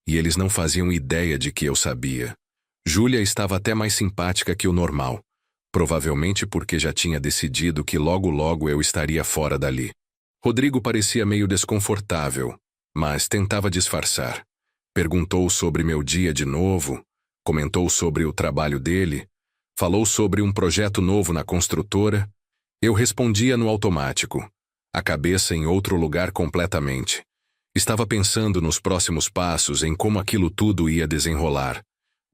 S1: e eles não faziam ideia de que eu sabia. Júlia estava até mais simpática que o normal, provavelmente porque já tinha decidido que logo eu estaria fora dali. Rodrigo parecia meio desconfortável, mas tentava disfarçar. Perguntou sobre meu dia de novo, comentou sobre o trabalho dele, falou sobre um projeto novo na construtora. Eu respondia no automático, a cabeça em outro lugar completamente. Estava pensando nos próximos passos, em como aquilo tudo ia desenrolar.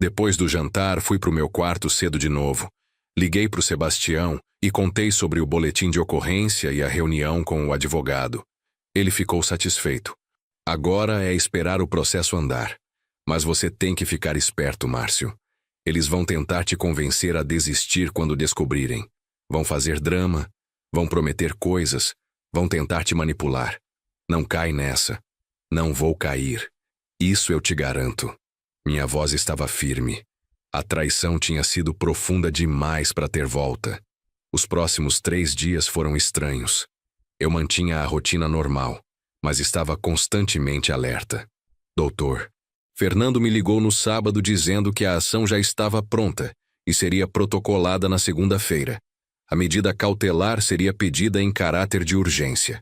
S1: Depois do jantar, fui para o meu quarto cedo de novo. Liguei para o Sebastião e contei sobre o boletim de ocorrência e a reunião com o advogado. Ele ficou satisfeito. Agora é esperar o processo andar. Mas você tem que ficar esperto, Márcio. Eles vão tentar te convencer a desistir quando descobrirem. Vão fazer drama, vão prometer coisas, vão tentar te manipular. Não cai nessa. Não vou cair. Isso eu te garanto. Minha voz estava firme. A traição tinha sido profunda demais para ter volta. Os próximos 3 dias foram estranhos. Eu mantinha a rotina normal, mas estava constantemente alerta. Doutor, Fernando me ligou no sábado dizendo que a ação já estava pronta e seria protocolada na segunda-feira. A medida cautelar seria pedida em caráter de urgência.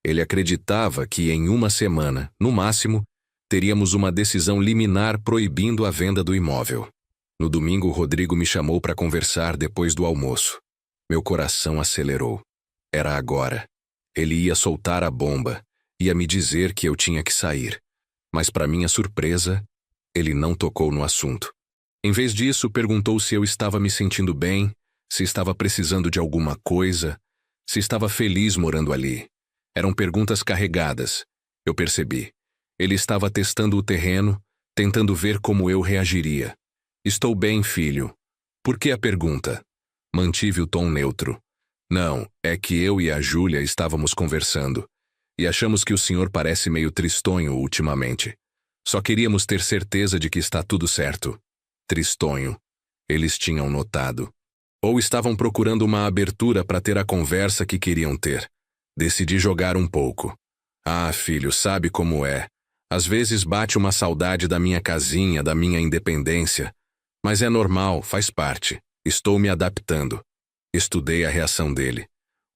S1: Ele acreditava que em 1 semana, no máximo, teríamos uma decisão liminar proibindo a venda do imóvel. No domingo, Rodrigo me chamou para conversar depois do almoço. Meu coração acelerou. Era agora. Ele ia soltar a bomba, ia me dizer que eu tinha que sair. Mas, para minha surpresa, ele não tocou no assunto. Em vez disso, perguntou se eu estava me sentindo bem, se estava precisando de alguma coisa, se estava feliz morando ali. Eram perguntas carregadas. Eu percebi. Ele estava testando o terreno, tentando ver como eu reagiria. Estou bem, filho. Por que a pergunta? Mantive o tom neutro. Não, é que eu e a Júlia estávamos conversando. E achamos que o senhor parece meio tristonho ultimamente. Só queríamos ter certeza de que está tudo certo. Tristonho. Eles tinham notado. Ou estavam procurando uma abertura para ter a conversa que queriam ter. Decidi jogar um pouco. Ah, filho, sabe como é. Às vezes bate uma saudade da minha casinha, da minha independência. Mas é normal, faz parte. Estou me adaptando. Estudei a reação dele.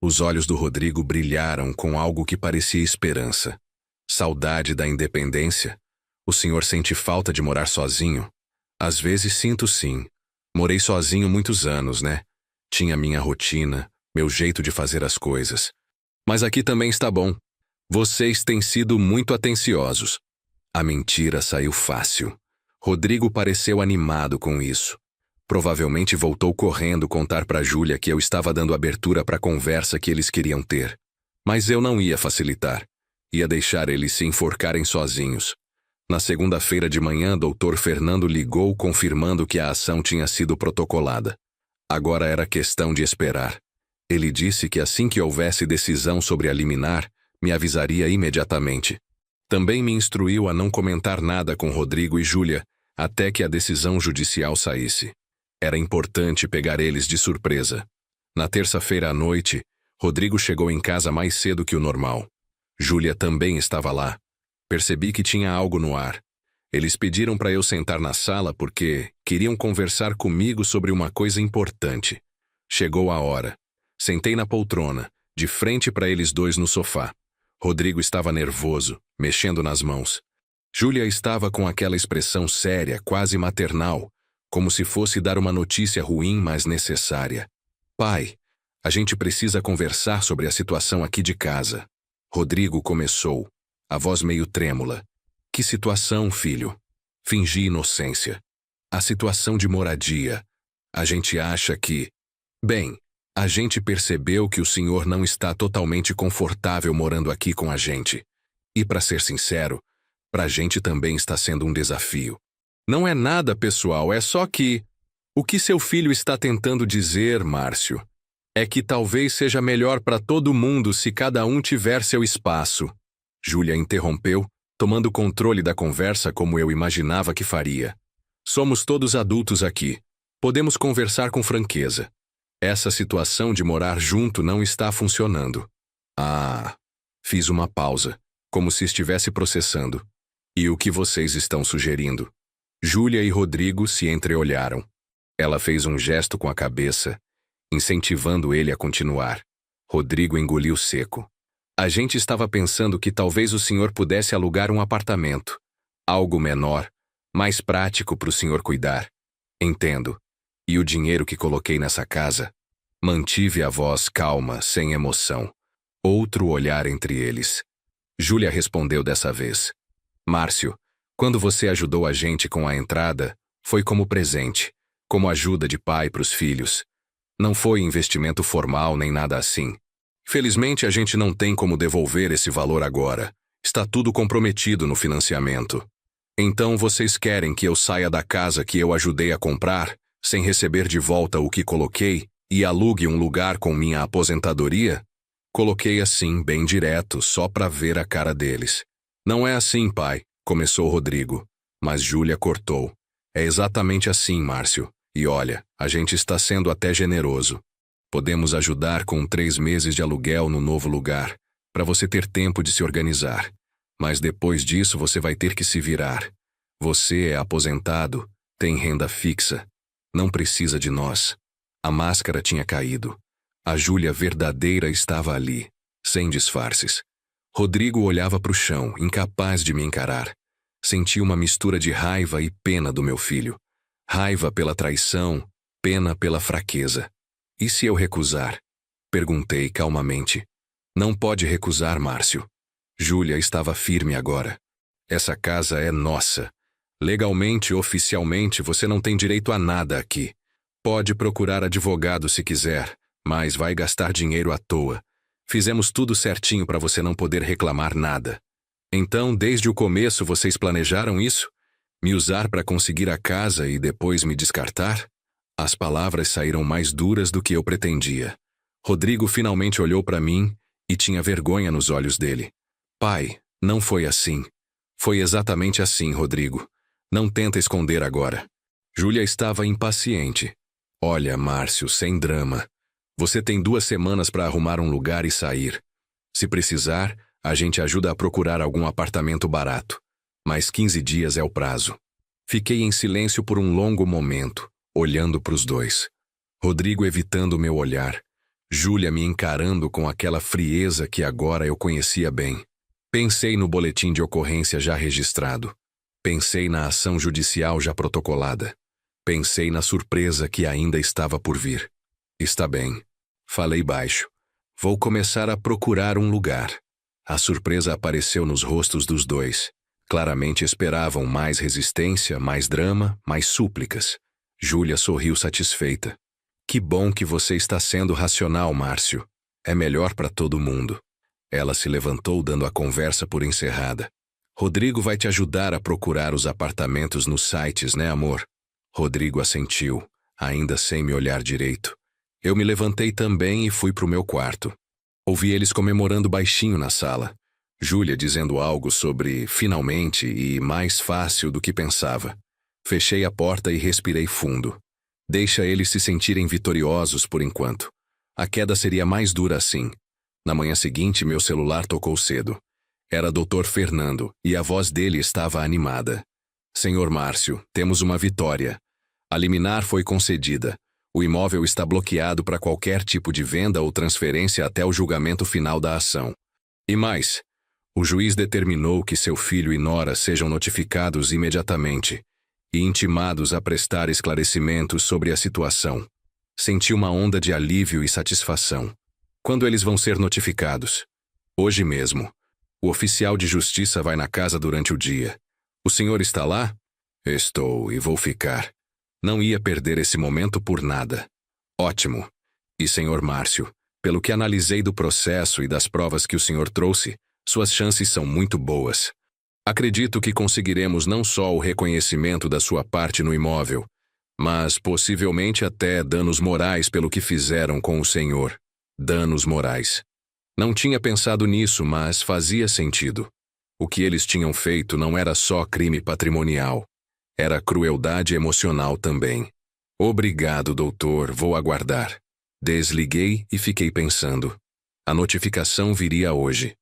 S1: Os olhos do Rodrigo brilharam com algo que parecia esperança. Saudade da independência? O senhor sente falta de morar sozinho? Às vezes sinto sim. Morei sozinho muitos anos, né? Tinha minha rotina, meu jeito de fazer as coisas. Mas aqui também está bom. Vocês têm sido muito atenciosos. A mentira saiu fácil. Rodrigo pareceu animado com isso. Provavelmente voltou correndo contar para Júlia que eu estava dando abertura para a conversa que eles queriam ter. Mas eu não ia facilitar. Ia deixar eles se enforcarem sozinhos. Na segunda-feira de manhã, Dr. Fernando ligou confirmando que a ação tinha sido protocolada. Agora era questão de esperar. Ele disse que assim que houvesse decisão sobre a liminar, me avisaria imediatamente. Também me instruiu a não comentar nada com Rodrigo e Júlia até que a decisão judicial saísse. Era importante pegar eles de surpresa. Na terça-feira à noite, Rodrigo chegou em casa mais cedo que o normal. Júlia também estava lá. Percebi que tinha algo no ar. Eles pediram para eu sentar na sala porque queriam conversar comigo sobre uma coisa importante. Chegou a hora. Sentei na poltrona, de frente para eles dois no sofá. Rodrigo estava nervoso, mexendo nas mãos. Júlia estava com aquela expressão séria, quase maternal, como se fosse dar uma notícia ruim, mas necessária. Pai, a gente precisa conversar sobre a situação aqui de casa. Rodrigo começou, a voz meio trêmula. Que situação, filho? Fingi inocência. A situação de moradia. A gente acha que... Bem, a gente percebeu que o senhor não está totalmente confortável morando aqui com a gente. E para ser sincero, pra gente também está sendo um desafio. Não é nada pessoal, é só que... O que seu filho está tentando dizer, Márcio, é que talvez seja melhor para todo mundo se cada um tiver seu espaço. Júlia interrompeu, tomando controle da conversa como eu imaginava que faria. Somos todos adultos aqui. Podemos conversar com franqueza. Essa situação de morar junto não está funcionando. Ah, fiz uma pausa, como se estivesse processando. E o que vocês estão sugerindo? Júlia e Rodrigo se entreolharam. Ela fez um gesto com a cabeça, incentivando ele a continuar. Rodrigo engoliu seco. A gente estava pensando que talvez o senhor pudesse alugar um apartamento. Algo menor, mais prático para o senhor cuidar. Entendo. E o dinheiro que coloquei nessa casa? Mantive a voz calma, sem emoção. Outro olhar entre eles. Júlia respondeu dessa vez. Márcio, quando você ajudou a gente com a entrada, foi como presente, como ajuda de pai para os filhos. Não foi investimento formal nem nada assim. Felizmente, a gente não tem como devolver esse valor agora. Está tudo comprometido no financiamento. Então vocês querem que eu saia da casa que eu ajudei a comprar, sem receber de volta o que coloquei, e alugue um lugar com minha aposentadoria? Coloquei assim, bem direto, só para ver a cara deles. Não é assim, pai, começou Rodrigo. Mas Júlia cortou. É exatamente assim, Márcio. E olha, a gente está sendo até generoso. Podemos ajudar com 3 meses de aluguel no novo lugar, para você ter tempo de se organizar. Mas depois disso você vai ter que se virar. Você é aposentado, tem renda fixa. Não precisa de nós. A máscara tinha caído. A Júlia verdadeira estava ali, sem disfarces. Rodrigo olhava para o chão, incapaz de me encarar. Senti uma mistura de raiva e pena do meu filho. Raiva pela traição, pena pela fraqueza. E se eu recusar? Perguntei calmamente. Não pode recusar, Márcio. Júlia estava firme agora. Essa casa é nossa. Legalmente, oficialmente, você não tem direito a nada aqui. Pode procurar advogado se quiser, mas vai gastar dinheiro à toa. Fizemos tudo certinho para você não poder reclamar nada. Então, desde o começo, vocês planejaram isso? Me usar para conseguir a casa e depois me descartar? As palavras saíram mais duras do que eu pretendia. Rodrigo finalmente olhou para mim e tinha vergonha nos olhos dele. Pai, não foi assim. Foi exatamente assim, Rodrigo. Não tenta esconder agora. Júlia estava impaciente. Olha, Márcio, sem drama. Você tem 2 semanas para arrumar um lugar e sair. Se precisar, a gente ajuda a procurar algum apartamento barato. Mas 15 dias é o prazo. Fiquei em silêncio por um longo momento, olhando para os dois. Rodrigo evitando meu olhar. Júlia me encarando com aquela frieza que agora eu conhecia bem. Pensei no boletim de ocorrência já registrado. Pensei na ação judicial já protocolada. Pensei na surpresa que ainda estava por vir. Está bem. Falei baixo. Vou começar a procurar um lugar. A surpresa apareceu nos rostos dos dois. Claramente esperavam mais resistência, mais drama, mais súplicas. Júlia sorriu satisfeita. Que bom que você está sendo racional, Márcio. É melhor para todo mundo. Ela se levantou dando a conversa por encerrada. Rodrigo vai te ajudar a procurar os apartamentos nos sites, né, amor? Rodrigo assentiu, ainda sem me olhar direito. Eu me levantei também e fui para o meu quarto. Ouvi eles comemorando baixinho na sala. Júlia dizendo algo sobre finalmente e mais fácil do que pensava. Fechei a porta e respirei fundo. Deixa eles se sentirem vitoriosos por enquanto. A queda seria mais dura assim. Na manhã seguinte, meu celular tocou cedo. Era Dr. Fernando e a voz dele estava animada. Senhor Márcio, temos uma vitória. A liminar foi concedida. O imóvel está bloqueado para qualquer tipo de venda ou transferência até o julgamento final da ação. E mais, o juiz determinou que seu filho e nora sejam notificados imediatamente e intimados a prestar esclarecimentos sobre a situação. Senti uma onda de alívio e satisfação. Quando eles vão ser notificados? Hoje mesmo. O oficial de justiça vai na casa durante o dia. O senhor está lá? Estou e vou ficar. Não ia perder esse momento por nada. Ótimo. E senhor Márcio, pelo que analisei do processo e das provas que o senhor trouxe, suas chances são muito boas. Acredito que conseguiremos não só o reconhecimento da sua parte no imóvel, mas possivelmente até danos morais pelo que fizeram com o senhor. Danos morais. Não tinha pensado nisso, mas fazia sentido. O que eles tinham feito não era só crime patrimonial. Era crueldade emocional também. Obrigado, doutor, vou aguardar. Desliguei e fiquei pensando. A notificação viria hoje.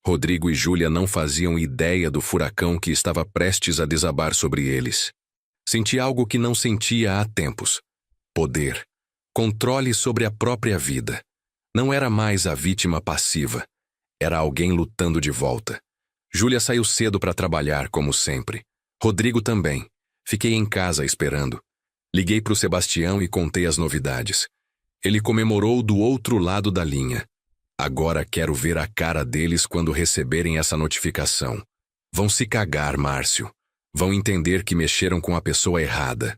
S1: Rodrigo e Júlia não faziam ideia do furacão que estava prestes a desabar sobre eles. Senti algo que não sentia há tempos. Poder. Controle sobre a própria vida. Não era mais a vítima passiva. Era alguém lutando de volta. Júlia saiu cedo para trabalhar, como sempre. Rodrigo também. Fiquei em casa esperando. Liguei para o Sebastião e contei as novidades. Ele comemorou do outro lado da linha. Agora quero ver a cara deles quando receberem essa notificação. Vão se cagar, Márcio. Vão entender que mexeram com a pessoa errada.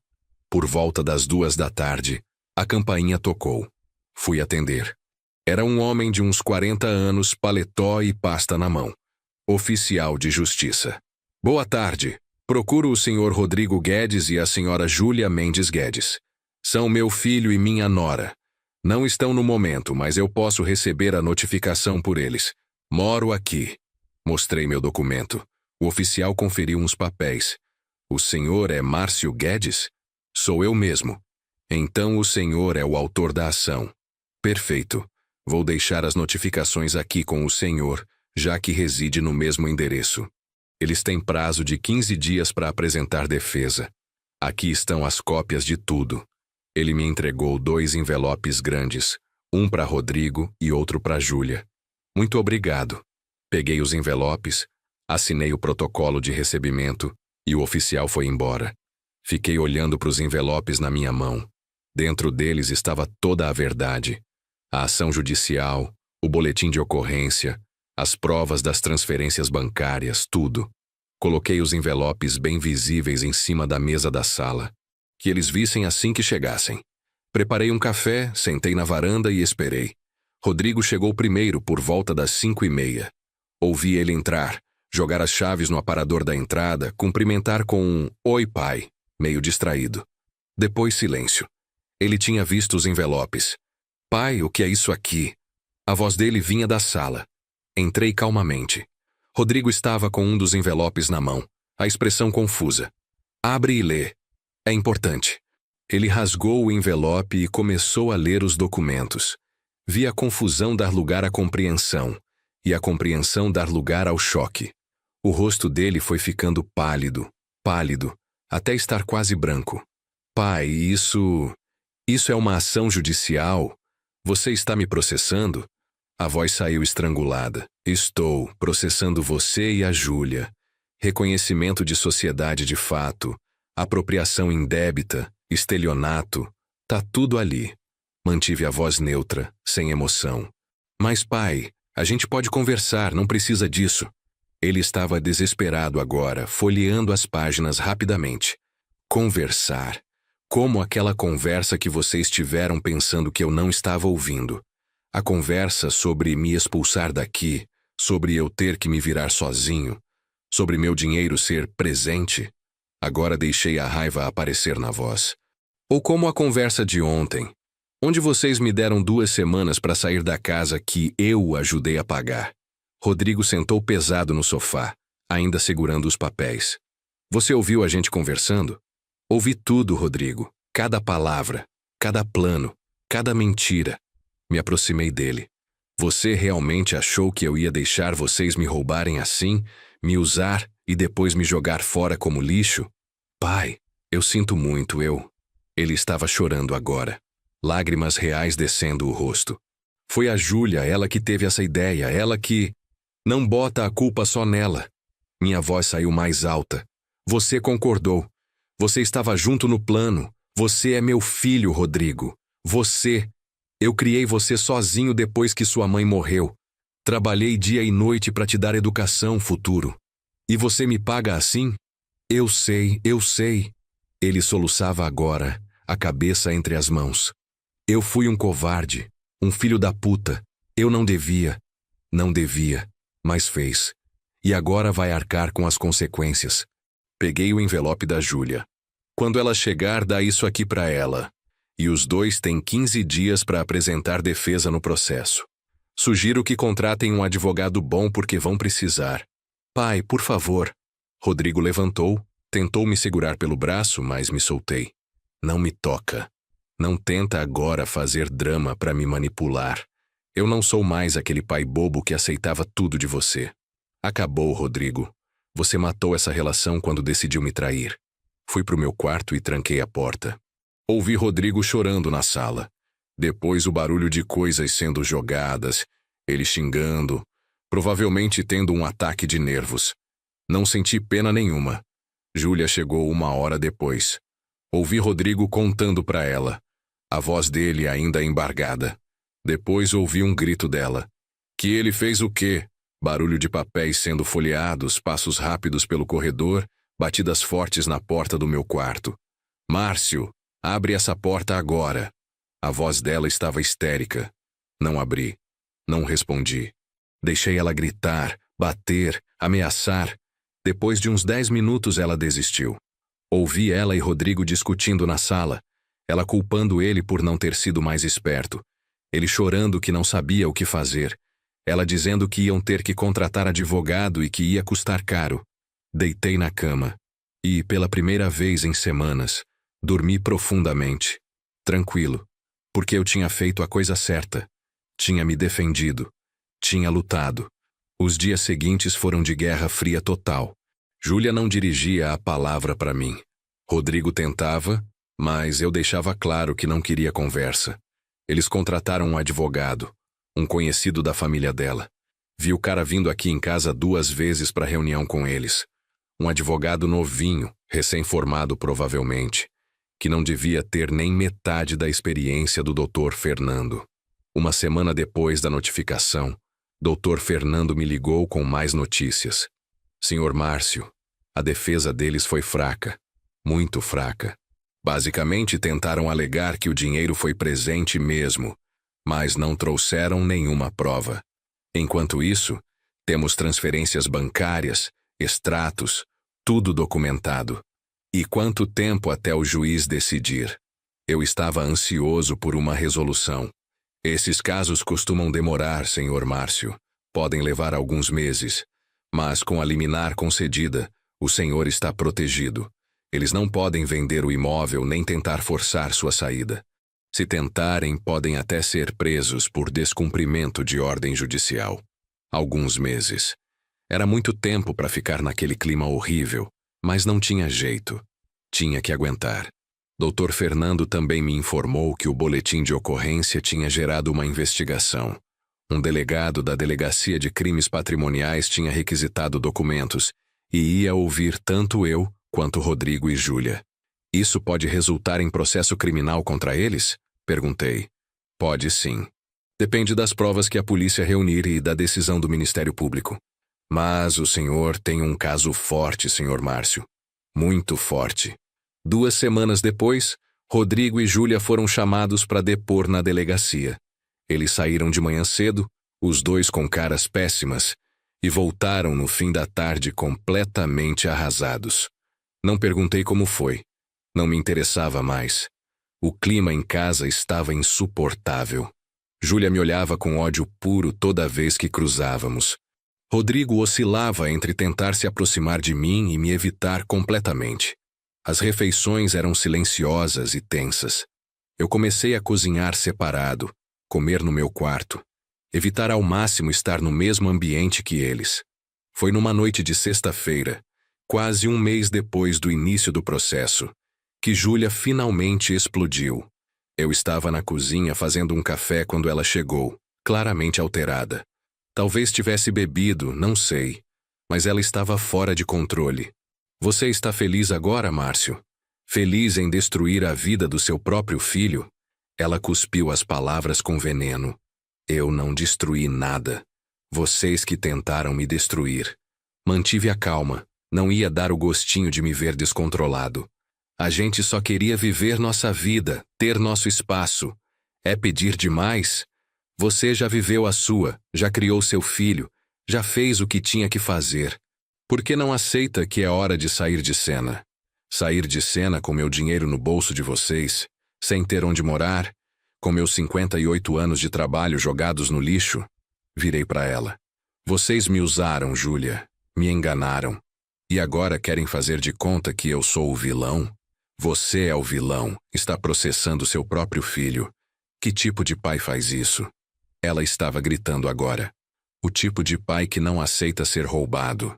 S1: Por volta das 2 da tarde, a campainha tocou. Fui atender. Era um homem de uns 40 anos, paletó e pasta na mão. Oficial de justiça. Boa tarde. Procuro o senhor Rodrigo Guedes e a senhora Júlia Mendes Guedes. São meu filho e minha nora. Não estão no momento, mas eu posso receber a notificação por eles. Moro aqui. Mostrei meu documento. O oficial conferiu uns papéis. O senhor é Márcio Guedes? Sou eu mesmo. Então o senhor é o autor da ação. Perfeito. Vou deixar as notificações aqui com o senhor, já que reside no mesmo endereço. Eles têm prazo de 15 dias para apresentar defesa. Aqui estão as cópias de tudo. Ele me entregou 2 envelopes grandes, um para Rodrigo e outro para Júlia. Muito obrigado. Peguei os envelopes, assinei o protocolo de recebimento e o oficial foi embora. Fiquei olhando para os envelopes na minha mão. Dentro deles estava toda a verdade. A ação judicial, o boletim de ocorrência, as provas das transferências bancárias, tudo. Coloquei os envelopes bem visíveis em cima da mesa da sala, que eles vissem assim que chegassem. Preparei um café, sentei na varanda e esperei. Rodrigo chegou primeiro por volta das 5:30. Ouvi ele entrar, jogar as chaves no aparador da entrada, cumprimentar com um "Oi, pai", meio distraído. Depois silêncio. Ele tinha visto os envelopes. "Pai, o que é isso aqui?" A voz dele vinha da sala. Entrei calmamente. Rodrigo estava com um dos envelopes na mão, a expressão confusa. "Abre e lê. É importante." Ele rasgou o envelope e começou a ler os documentos. Vi a confusão dar lugar à compreensão, e a compreensão dar lugar ao choque. O rosto dele foi ficando pálido, até estar quase branco. "Pai, isso é uma ação judicial? Você está me processando?" A voz saiu estrangulada. "Estou processando você e a Júlia. Reconhecimento de sociedade de fato, apropriação indébita, estelionato, tá tudo ali." Mantive a voz neutra, sem emoção. "Mas pai, a gente pode conversar, não precisa disso." Ele estava desesperado agora, folheando as páginas rapidamente. "Conversar? Como aquela conversa que vocês tiveram pensando que eu não estava ouvindo. A conversa sobre me expulsar daqui, sobre eu ter que me virar sozinho, sobre meu dinheiro ser presente." Agora deixei a raiva aparecer na voz. "Ou como a conversa de ontem, onde vocês me deram 2 semanas para sair da casa que eu ajudei a pagar." Rodrigo sentou pesado no sofá, ainda segurando os papéis. "Você ouviu a gente conversando?" "Ouvi tudo, Rodrigo. Cada palavra, cada plano, cada mentira." Me aproximei dele. "Você realmente achou que eu ia deixar vocês me roubarem assim, me usar e depois me jogar fora como lixo?" "Pai, eu sinto muito, eu..." Ele estava chorando agora, lágrimas reais descendo o rosto. "Foi a Júlia, ela que teve essa ideia, ela que... Não bota a culpa só nela." Minha voz saiu mais alta. "Você concordou. Você estava junto no plano. Você é meu filho, Rodrigo. Você... Eu criei você sozinho depois que sua mãe morreu. Trabalhei dia e noite para te dar educação, futuro. E você me paga assim? Eu sei, eu sei." Ele soluçava agora, a cabeça entre as mãos. "Eu fui um covarde, um filho da puta. Eu não devia, mas fez. E agora vai arcar com as consequências." Peguei o envelope da Júlia. "Quando ela chegar, dá isso aqui para ela. E os 2 têm 15 dias para apresentar defesa no processo. Sugiro que contratem um advogado bom porque vão precisar." "Pai, por favor." Rodrigo levantou, tentou me segurar pelo braço, mas me soltei. "Não me toca. Não tenta agora fazer drama para me manipular. Eu não sou mais aquele pai bobo que aceitava tudo de você. Acabou, Rodrigo. Você matou essa relação quando decidiu me trair." Fui pro meu quarto e tranquei a porta. Ouvi Rodrigo chorando na sala. Depois o barulho de coisas sendo jogadas, ele xingando, provavelmente tendo um ataque de nervos. Não senti pena nenhuma. Júlia chegou 1 hora depois. Ouvi Rodrigo contando para ela. A voz dele ainda embargada. Depois ouvi um grito dela. "Que ele fez o quê?" Barulho de papéis sendo folheados, passos rápidos pelo corredor, batidas fortes na porta do meu quarto. "Márcio, abre essa porta agora." A voz dela estava histérica. Não abri. Não respondi. Deixei ela gritar, bater, ameaçar. Depois de uns 10 minutos ela desistiu. Ouvi ela e Rodrigo discutindo na sala, ela culpando ele por não ter sido mais esperto. Ele chorando que não sabia o que fazer. Ela dizendo que iam ter que contratar advogado e que ia custar caro. Deitei na cama. E, pela primeira vez em semanas, dormi profundamente. Tranquilo. Porque eu tinha feito a coisa certa. Tinha me defendido. Tinha lutado. Os dias seguintes foram de guerra fria total. Júlia não dirigia a palavra para mim. Rodrigo tentava, mas eu deixava claro que não queria conversa. Eles contrataram um advogado, um conhecido da família dela. Vi o cara vindo aqui em casa 2 vezes para reunião com eles. Um advogado novinho, recém-formado provavelmente, que não devia ter nem metade da experiência do Dr. Fernando. Uma semana depois da notificação, Dr. Fernando me ligou com mais notícias. Senhor Márcio, a defesa deles foi fraca, muito fraca. Basicamente tentaram alegar que o dinheiro foi presente mesmo, mas não trouxeram nenhuma prova. Enquanto isso, temos transferências bancárias, extratos, tudo documentado. E quanto tempo até o juiz decidir? Eu estava ansioso por uma resolução. Esses casos costumam demorar, senhor Márcio. Podem levar alguns meses. Mas com a liminar concedida, o senhor está protegido. Eles não podem vender o imóvel nem tentar forçar sua saída. Se tentarem, podem até ser presos por descumprimento de ordem judicial. Alguns meses. Era muito tempo para ficar naquele clima horrível, mas não tinha jeito. Tinha que aguentar. Dr. Fernando também me informou que o boletim de ocorrência tinha gerado uma investigação. Um delegado da Delegacia de Crimes Patrimoniais tinha requisitado documentos e ia ouvir tanto eu quanto Rodrigo e Júlia. Isso pode resultar em processo criminal contra eles? Perguntei. Pode sim. Depende das provas que a polícia reunir e da decisão do Ministério Público. Mas o senhor tem um caso forte, senhor Márcio. Muito forte. 2 semanas depois, Rodrigo e Júlia foram chamados para depor na delegacia. Eles saíram de manhã cedo, os dois com caras péssimas, e voltaram no fim da tarde completamente arrasados. Não perguntei como foi. Não me interessava mais. O clima em casa estava insuportável. Júlia me olhava com ódio puro toda vez que cruzávamos. Rodrigo oscilava entre tentar se aproximar de mim e me evitar completamente. As refeições eram silenciosas e tensas. Eu comecei a cozinhar separado, comer no meu quarto, evitar ao máximo estar no mesmo ambiente que eles. Foi numa noite de sexta-feira, quase um mês depois do início do processo, que Júlia finalmente explodiu. Eu estava na cozinha fazendo um café quando ela chegou, claramente alterada. Talvez tivesse bebido, não sei, mas ela estava fora de controle. Você está feliz agora, Márcio? Feliz em destruir a vida do seu próprio filho? Ela cuspiu as palavras com veneno. Eu não destruí nada. Vocês que tentaram me destruir. Mantive a calma. Não ia dar o gostinho de me ver descontrolado. A gente só queria viver nossa vida, ter nosso espaço. É pedir demais? Você já viveu a sua, já criou seu filho, já fez o que tinha que fazer. Por que não aceita que é hora de sair de cena? Sair de cena com meu dinheiro no bolso de vocês, sem ter onde morar, com meus 58 anos de trabalho jogados no lixo? Virei para ela. Vocês me usaram, Júlia, me enganaram. E agora querem fazer de conta que eu sou o vilão? Você é o vilão, está processando seu próprio filho. Que tipo de pai faz isso? Ela estava gritando agora. O tipo de pai que não aceita ser roubado.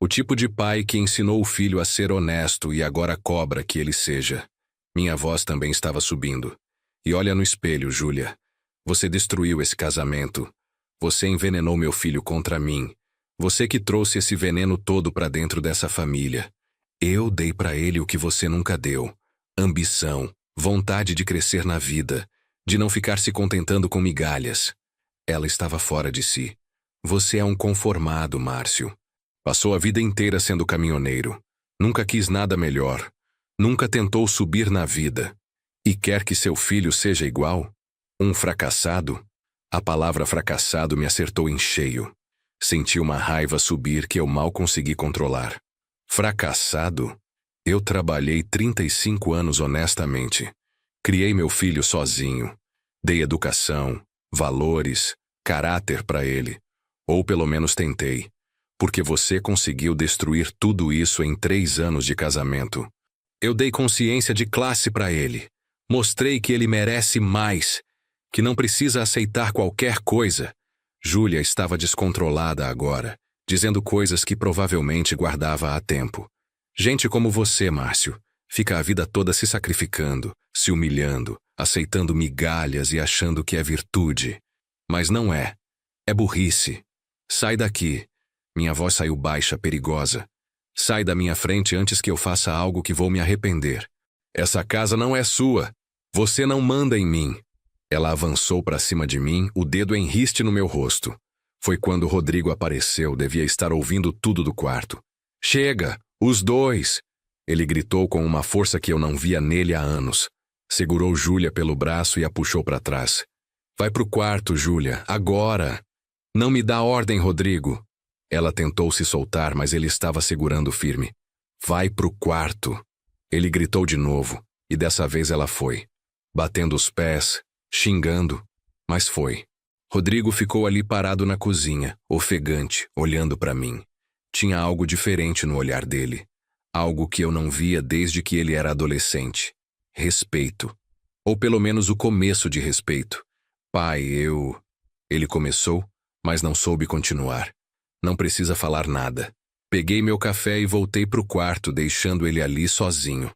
S1: O tipo de pai que ensinou o filho a ser honesto e agora cobra que ele seja. Minha voz também estava subindo. E olha no espelho, Júlia. Você destruiu esse casamento. Você envenenou meu filho contra mim. Você que trouxe esse veneno todo para dentro dessa família. Eu dei para ele o que você nunca deu. Ambição, vontade de crescer na vida, de não ficar se contentando com migalhas. Ela estava fora de si. Você é um conformado, Márcio. Passou a vida inteira sendo caminhoneiro. Nunca quis nada melhor. Nunca tentou subir na vida. E quer que seu filho seja igual? Um fracassado? A palavra fracassado me acertou em cheio. Senti uma raiva subir que eu mal consegui controlar. Fracassado? Eu trabalhei 35 anos honestamente. Criei meu filho sozinho. Dei educação, valores, caráter para ele. Ou pelo menos tentei. Porque você conseguiu destruir tudo isso em 3 anos de casamento. Eu dei consciência de classe para ele. Mostrei que ele merece mais. Que não precisa aceitar qualquer coisa. Júlia estava descontrolada agora, dizendo coisas que provavelmente guardava há tempo. Gente como você, Márcio, fica a vida toda se sacrificando, se humilhando, aceitando migalhas e achando que é virtude. Mas não é. É burrice. Sai daqui. Minha voz saiu baixa, perigosa. Sai da minha frente antes que eu faça algo que vou me arrepender. Essa casa não é sua. Você não manda em mim. Ela avançou para cima de mim, o dedo em riste no meu rosto. Foi quando Rodrigo apareceu, devia estar ouvindo tudo do quarto. Chega! Os dois! Ele gritou com uma força que eu não via nele há anos. Segurou Júlia pelo braço e a puxou para trás. Vai pro quarto, Júlia, agora! Não me dá ordem, Rodrigo! Ela tentou se soltar, mas ele estava segurando firme. Vai pro quarto! Ele gritou de novo, e dessa vez ela foi. Batendo os pés, xingando, mas foi. Rodrigo ficou ali parado na cozinha, ofegante, olhando para mim. Tinha algo diferente no olhar dele. Algo que eu não via desde que ele era adolescente. Respeito. Ou pelo menos o começo de respeito. Pai, eu... Ele começou, mas não soube continuar. Não precisa falar nada. Peguei meu café e voltei pro quarto, deixando ele ali sozinho.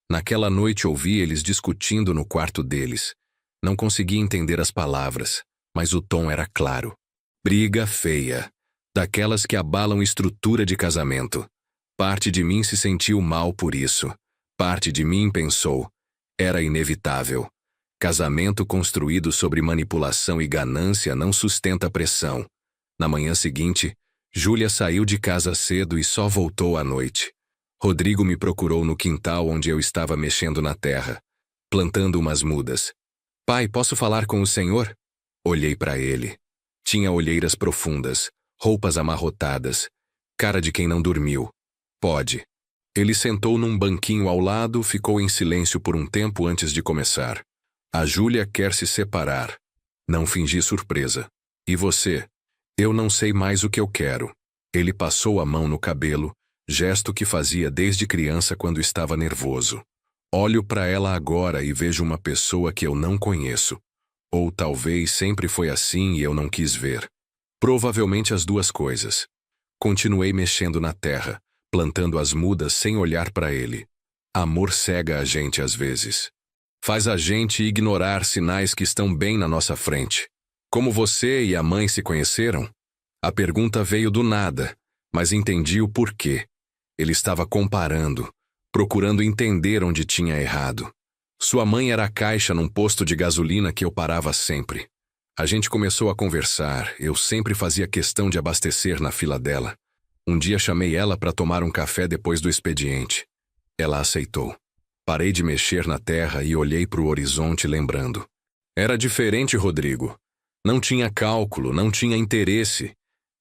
S1: Naquela noite ouvi eles discutindo no quarto deles. Não consegui entender as palavras, mas o tom era claro. Briga feia. Daquelas que abalam estrutura de casamento. Parte de mim se sentiu mal por isso. Parte de mim pensou. Era inevitável. Casamento construído sobre manipulação e ganância não sustenta pressão. Na manhã seguinte, Júlia saiu de casa cedo e só voltou à noite. Rodrigo me procurou no quintal onde eu estava mexendo na terra, plantando umas mudas. Pai, posso falar com o senhor? Olhei para ele. Tinha olheiras profundas, roupas amarrotadas, cara de quem não dormiu. Pode. Ele sentou num banquinho ao lado, ficou em silêncio por um tempo antes de começar. A Júlia quer se separar. Não fingi surpresa. E você? Eu não sei mais o que eu quero. Ele passou a mão no cabelo, gesto que fazia desde criança quando estava nervoso. Olho para ela agora e vejo uma pessoa que eu não conheço. Ou talvez sempre foi assim e eu não quis ver. Provavelmente as duas coisas. Continuei mexendo na terra, plantando as mudas sem olhar para ele. Amor cega a gente às vezes. Faz a gente ignorar sinais que estão bem na nossa frente. Como você e a mãe se conheceram? A pergunta veio do nada, mas entendi o porquê. Ele estava comparando, procurando entender onde tinha errado. Sua mãe era a caixa num posto de gasolina que eu parava sempre. A gente começou a conversar, eu sempre fazia questão de abastecer na fila dela. Um dia chamei ela para tomar um café depois do expediente. Ela aceitou. Parei de mexer na terra e olhei para o horizonte lembrando. Era diferente, Rodrigo. Não tinha cálculo, não tinha interesse.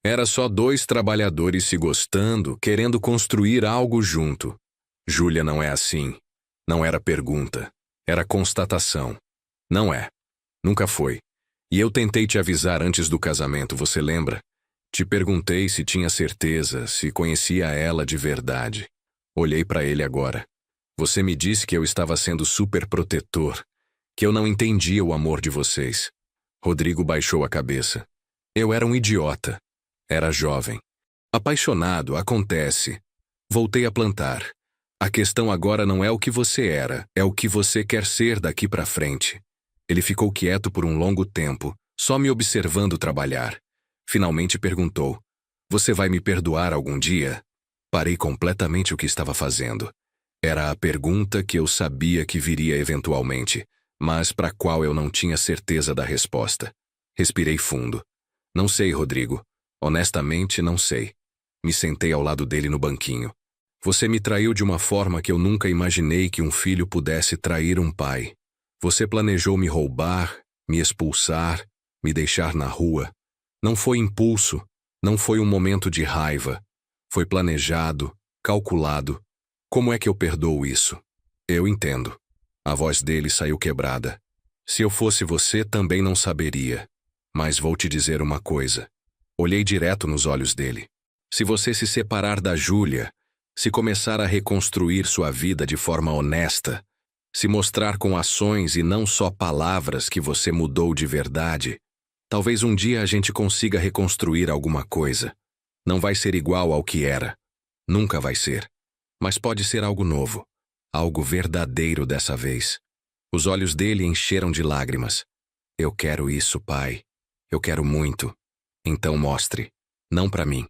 S1: Era só dois trabalhadores se gostando, querendo construir algo junto. Júlia não é assim. Não era pergunta. Era constatação. Não é. Nunca foi. E eu tentei te avisar antes do casamento, você lembra? Te perguntei se tinha certeza, se conhecia ela de verdade. Olhei para ele agora. Você me disse que eu estava sendo super protetor, que eu não entendia o amor de vocês. Rodrigo baixou a cabeça. Eu era um idiota. Era jovem. Apaixonado, acontece. Voltei a plantar. A questão agora não é o que você era, é o que você quer ser daqui para frente. Ele ficou quieto por um longo tempo, só me observando trabalhar. Finalmente perguntou, você vai me perdoar algum dia? Parei completamente o que estava fazendo. Era a pergunta que eu sabia que viria eventualmente, mas para a qual eu não tinha certeza da resposta. Respirei fundo. Não sei, Rodrigo. Honestamente, não sei. Me sentei ao lado dele no banquinho. Você me traiu de uma forma que eu nunca imaginei que um filho pudesse trair um pai. Você planejou me roubar, me expulsar, Me deixar na rua. Não foi impulso, não foi um momento de raiva. Foi planejado, calculado. Como é que eu perdoo isso? Eu entendo. A voz dele saiu quebrada. Se eu fosse você, também não saberia. Mas vou te dizer uma coisa. Olhei direto nos olhos dele. Se você se separar da Júlia, se começar a reconstruir sua vida de forma honesta, se mostrar com ações e não só palavras que você mudou de verdade, talvez um dia a gente consiga reconstruir alguma coisa. Não vai ser igual ao que era. Nunca vai ser. Mas pode ser algo novo. Algo verdadeiro dessa vez. Os olhos dele encheram de lágrimas. Eu quero isso, pai. Eu quero muito. Então mostre. Não para mim.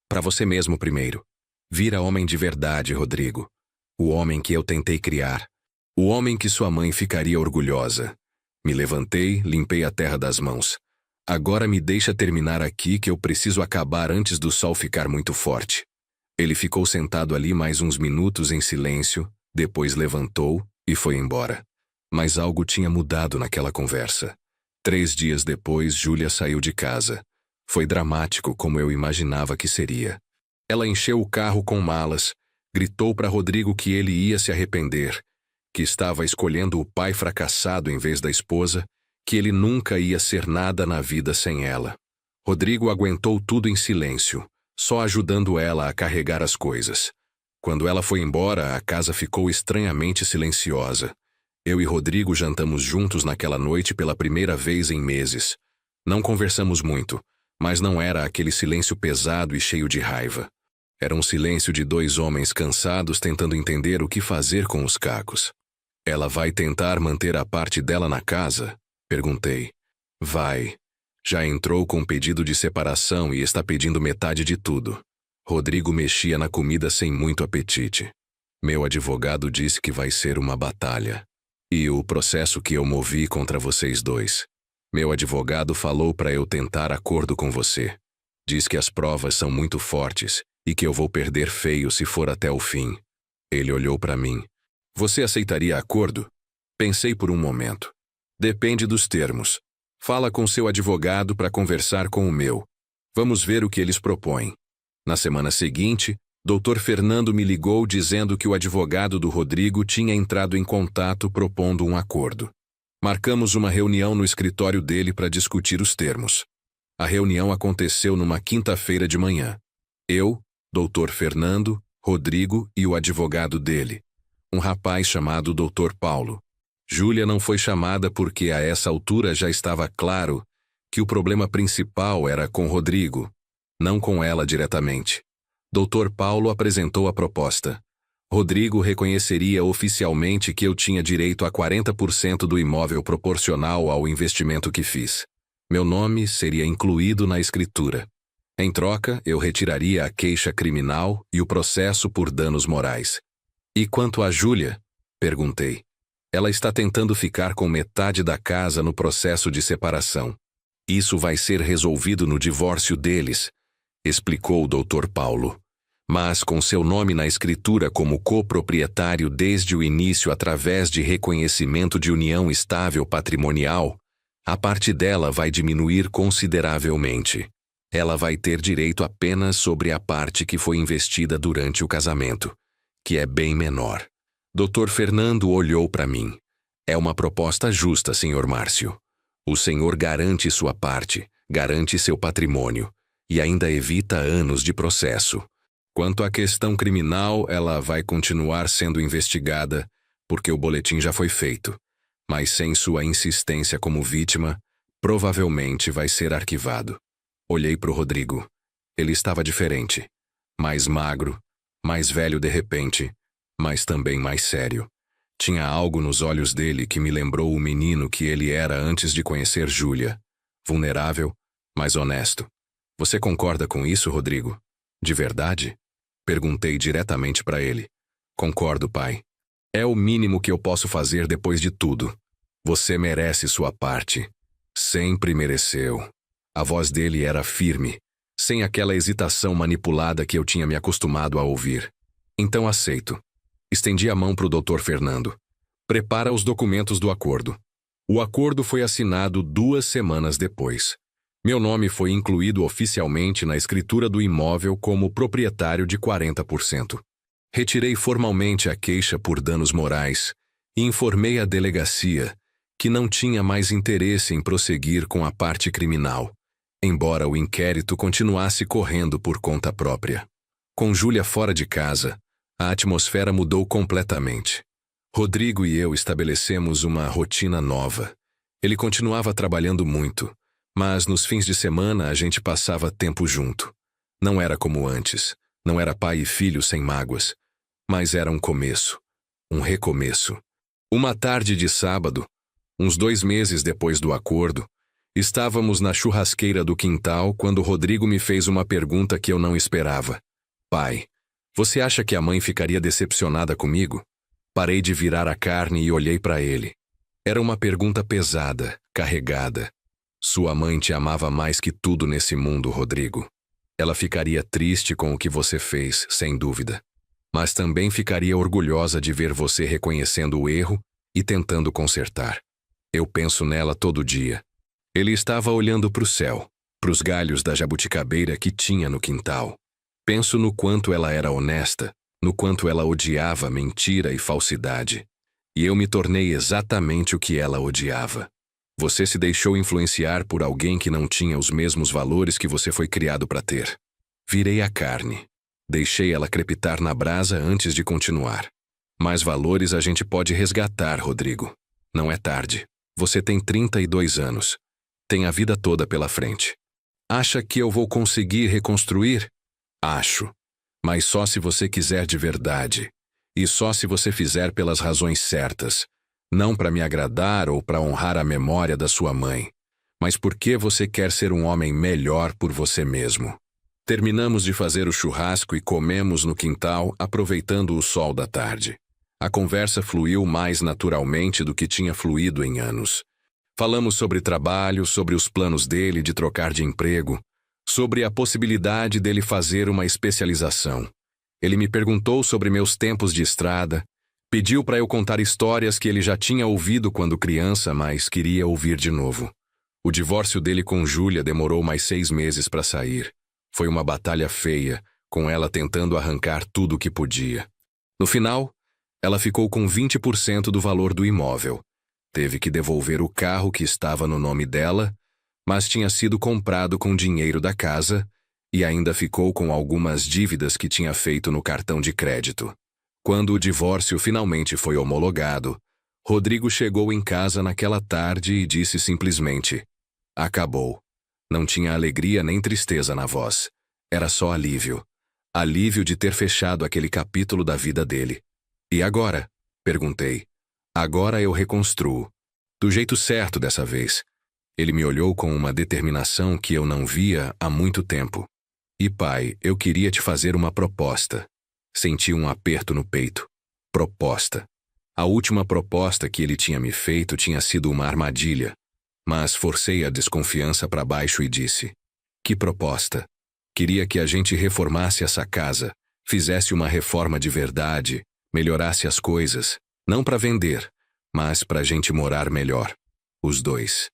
S1: Para você mesmo primeiro. Vira homem de verdade, Rodrigo. O homem que eu tentei criar. O homem que sua mãe ficaria orgulhosa. Me levantei, limpei a terra das mãos. Agora me deixa terminar aqui que eu preciso acabar antes do sol ficar muito forte. Ele ficou sentado ali mais uns minutos em silêncio, depois levantou e foi embora. Mas algo tinha mudado naquela conversa. 3 dias depois, Júlia saiu de casa. Foi dramático como eu imaginava que seria. Ela encheu o carro com malas, gritou para Rodrigo que ele ia se arrepender, que estava escolhendo o pai fracassado em vez da esposa, que ele nunca ia ser nada na vida sem ela. Rodrigo aguentou tudo em silêncio, só ajudando ela a carregar as coisas. Quando ela foi embora, a casa ficou estranhamente silenciosa. Eu e Rodrigo jantamos juntos naquela noite pela primeira vez em meses. Não conversamos muito, mas não era aquele silêncio pesado e cheio de raiva. Era um silêncio de 2 homens cansados tentando entender o que fazer com os cacos. Ela vai tentar manter a parte dela na casa? Perguntei. Vai. Já entrou com pedido de separação e está pedindo metade de tudo. Rodrigo mexia na comida sem muito apetite. Meu advogado disse que vai ser uma batalha. E o processo que eu movi contra vocês 2. Meu advogado falou para eu tentar acordo com você. Diz que as provas são muito fortes e que eu vou perder feio se for até o fim. Ele olhou para mim. Você aceitaria acordo? Pensei por um momento. Depende dos termos. Fala com seu advogado para conversar com o meu. Vamos ver o que eles propõem. Na semana seguinte, Dr. Fernando me ligou dizendo que o advogado do Rodrigo tinha entrado em contato propondo um acordo. Marcamos uma reunião no escritório dele para discutir os termos. A reunião aconteceu numa quinta-feira de manhã. Eu, Dr. Fernando, Rodrigo e o advogado dele, um rapaz chamado Dr. Paulo. Júlia não foi chamada porque a essa altura já estava claro que o problema principal era com Rodrigo, não com ela diretamente. Dr. Paulo apresentou a proposta. Rodrigo reconheceria oficialmente que eu tinha direito a 40% do imóvel proporcional ao investimento que fiz. Meu nome seria incluído na escritura. Em troca, eu retiraria a queixa criminal e o processo por danos morais. E quanto a Júlia? Perguntei. Ela está tentando ficar com metade da casa no processo de separação. Isso vai ser resolvido no divórcio deles, explicou o Dr. Paulo. Mas com seu nome na escritura como coproprietário desde o início através de reconhecimento de união estável patrimonial, a parte dela vai diminuir consideravelmente. Ela vai ter direito apenas sobre a parte que foi investida durante o casamento, que é bem menor. Dr. Fernando olhou para mim. É uma proposta justa, Sr. Márcio. O senhor garante sua parte, garante seu patrimônio, e ainda evita anos de processo. Quanto à questão criminal, ela vai continuar sendo investigada, porque o boletim já foi feito, mas sem sua insistência como vítima, provavelmente vai ser arquivado. Olhei para o Rodrigo. Ele estava diferente. Mais magro, mais velho de repente, mas também mais sério. Tinha algo nos olhos dele que me lembrou o menino que ele era antes de conhecer Júlia. Vulnerável, mas honesto. Você concorda com isso, Rodrigo? De verdade? Perguntei diretamente para ele. Concordo, pai. É o mínimo que eu posso fazer depois de tudo. Você merece sua parte. Sempre mereceu. A voz dele era firme, sem aquela hesitação manipulada que eu tinha me acostumado a ouvir. Então aceito. Estendi a mão para o Dr. Fernando. Prepara os documentos do acordo. O acordo foi assinado 2 semanas depois. Meu nome foi incluído oficialmente na escritura do imóvel como proprietário de 40%. Retirei formalmente a queixa por danos morais e informei a delegacia que não tinha mais interesse em prosseguir com a parte criminal, embora o inquérito continuasse correndo por conta própria. Com Júlia fora de casa, a atmosfera mudou completamente. Rodrigo e eu estabelecemos uma rotina nova. Ele continuava trabalhando muito, mas nos fins de semana a gente passava tempo junto. Não era como antes, não era pai e filho sem mágoas, mas era um começo, um recomeço. Uma tarde de sábado, uns 2 meses depois do acordo, estávamos na churrasqueira do quintal quando Rodrigo me fez uma pergunta que eu não esperava. Pai, você acha que a mãe ficaria decepcionada comigo? Parei de virar a carne e olhei para ele. Era uma pergunta pesada, carregada. Sua mãe te amava mais que tudo nesse mundo, Rodrigo. Ela ficaria triste com o que você fez, sem dúvida. Mas também ficaria orgulhosa de ver você reconhecendo o erro e tentando consertar. Eu penso nela todo dia. Ele estava olhando para o céu, para os galhos da jabuticabeira que tinha no quintal. Penso no quanto ela era honesta, no quanto ela odiava mentira e falsidade. E eu me tornei exatamente o que ela odiava. Você se deixou influenciar por alguém que não tinha os mesmos valores que você foi criado para ter. Virei a carne. Deixei ela crepitar na brasa antes de continuar. Mais valores a gente pode resgatar, Rodrigo. Não é tarde. Você tem 32 anos. Tem a vida toda pela frente. Acha que eu vou conseguir reconstruir? Acho. Mas só se você quiser de verdade. E só se você fizer pelas razões certas. Não para me agradar ou para honrar a memória da sua mãe. Mas porque você quer ser um homem melhor por você mesmo. Terminamos de fazer o churrasco e comemos no quintal, aproveitando o sol da tarde. A conversa fluiu mais naturalmente do que tinha fluído em anos. Falamos sobre trabalho, sobre os planos dele de trocar de emprego, sobre a possibilidade dele fazer uma especialização. Ele me perguntou sobre meus tempos de estrada, pediu para eu contar histórias que ele já tinha ouvido quando criança, mas queria ouvir de novo. O divórcio dele com Júlia demorou mais 6 meses para sair. Foi uma batalha feia, com ela tentando arrancar tudo o que podia. No final, ela ficou com 20% do valor do imóvel. Teve que devolver o carro que estava no nome dela, mas tinha sido comprado com dinheiro da casa e ainda ficou com algumas dívidas que tinha feito no cartão de crédito. Quando o divórcio finalmente foi homologado, Rodrigo chegou em casa naquela tarde e disse simplesmente: acabou. Não tinha alegria nem tristeza na voz. Era só alívio. Alívio de ter fechado aquele capítulo da vida dele. E agora? Perguntei. Agora eu reconstruo. Do jeito certo dessa vez. Ele me olhou com uma determinação que eu não via há muito tempo. E pai, eu queria te fazer uma proposta. Senti um aperto no peito. Proposta. A última proposta que ele tinha me feito tinha sido uma armadilha. Mas forcei a desconfiança para baixo e disse: que proposta? Queria que a gente reformasse essa casa, fizesse uma reforma de verdade, melhorasse as coisas, não para vender, mas para a gente morar melhor. Os dois.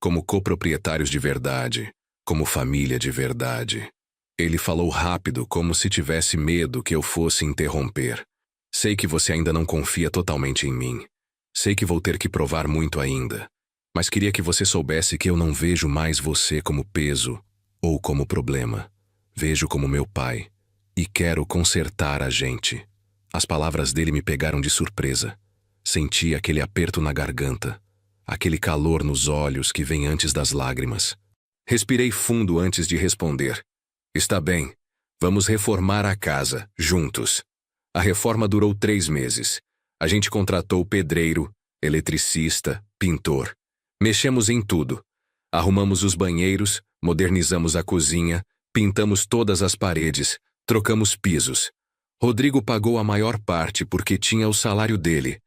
S1: Como coproprietários de verdade, como família de verdade. Ele falou rápido, como se tivesse medo que eu fosse interromper. Sei que você ainda não confia totalmente em mim. Sei que vou ter que provar muito ainda. Mas queria que você soubesse que eu não vejo mais você como peso ou como problema. Vejo como meu pai. E quero consertar a gente. As palavras dele me pegaram de surpresa. Senti aquele aperto na garganta. Aquele calor nos olhos que vem antes das lágrimas. Respirei fundo antes de responder. Está bem. Vamos reformar a casa, juntos. A reforma durou 3 meses. A gente contratou pedreiro, eletricista, pintor. Mexemos em tudo. Arrumamos os banheiros, modernizamos a cozinha, pintamos todas as paredes, trocamos pisos. Rodrigo pagou a maior parte porque tinha o salário dele,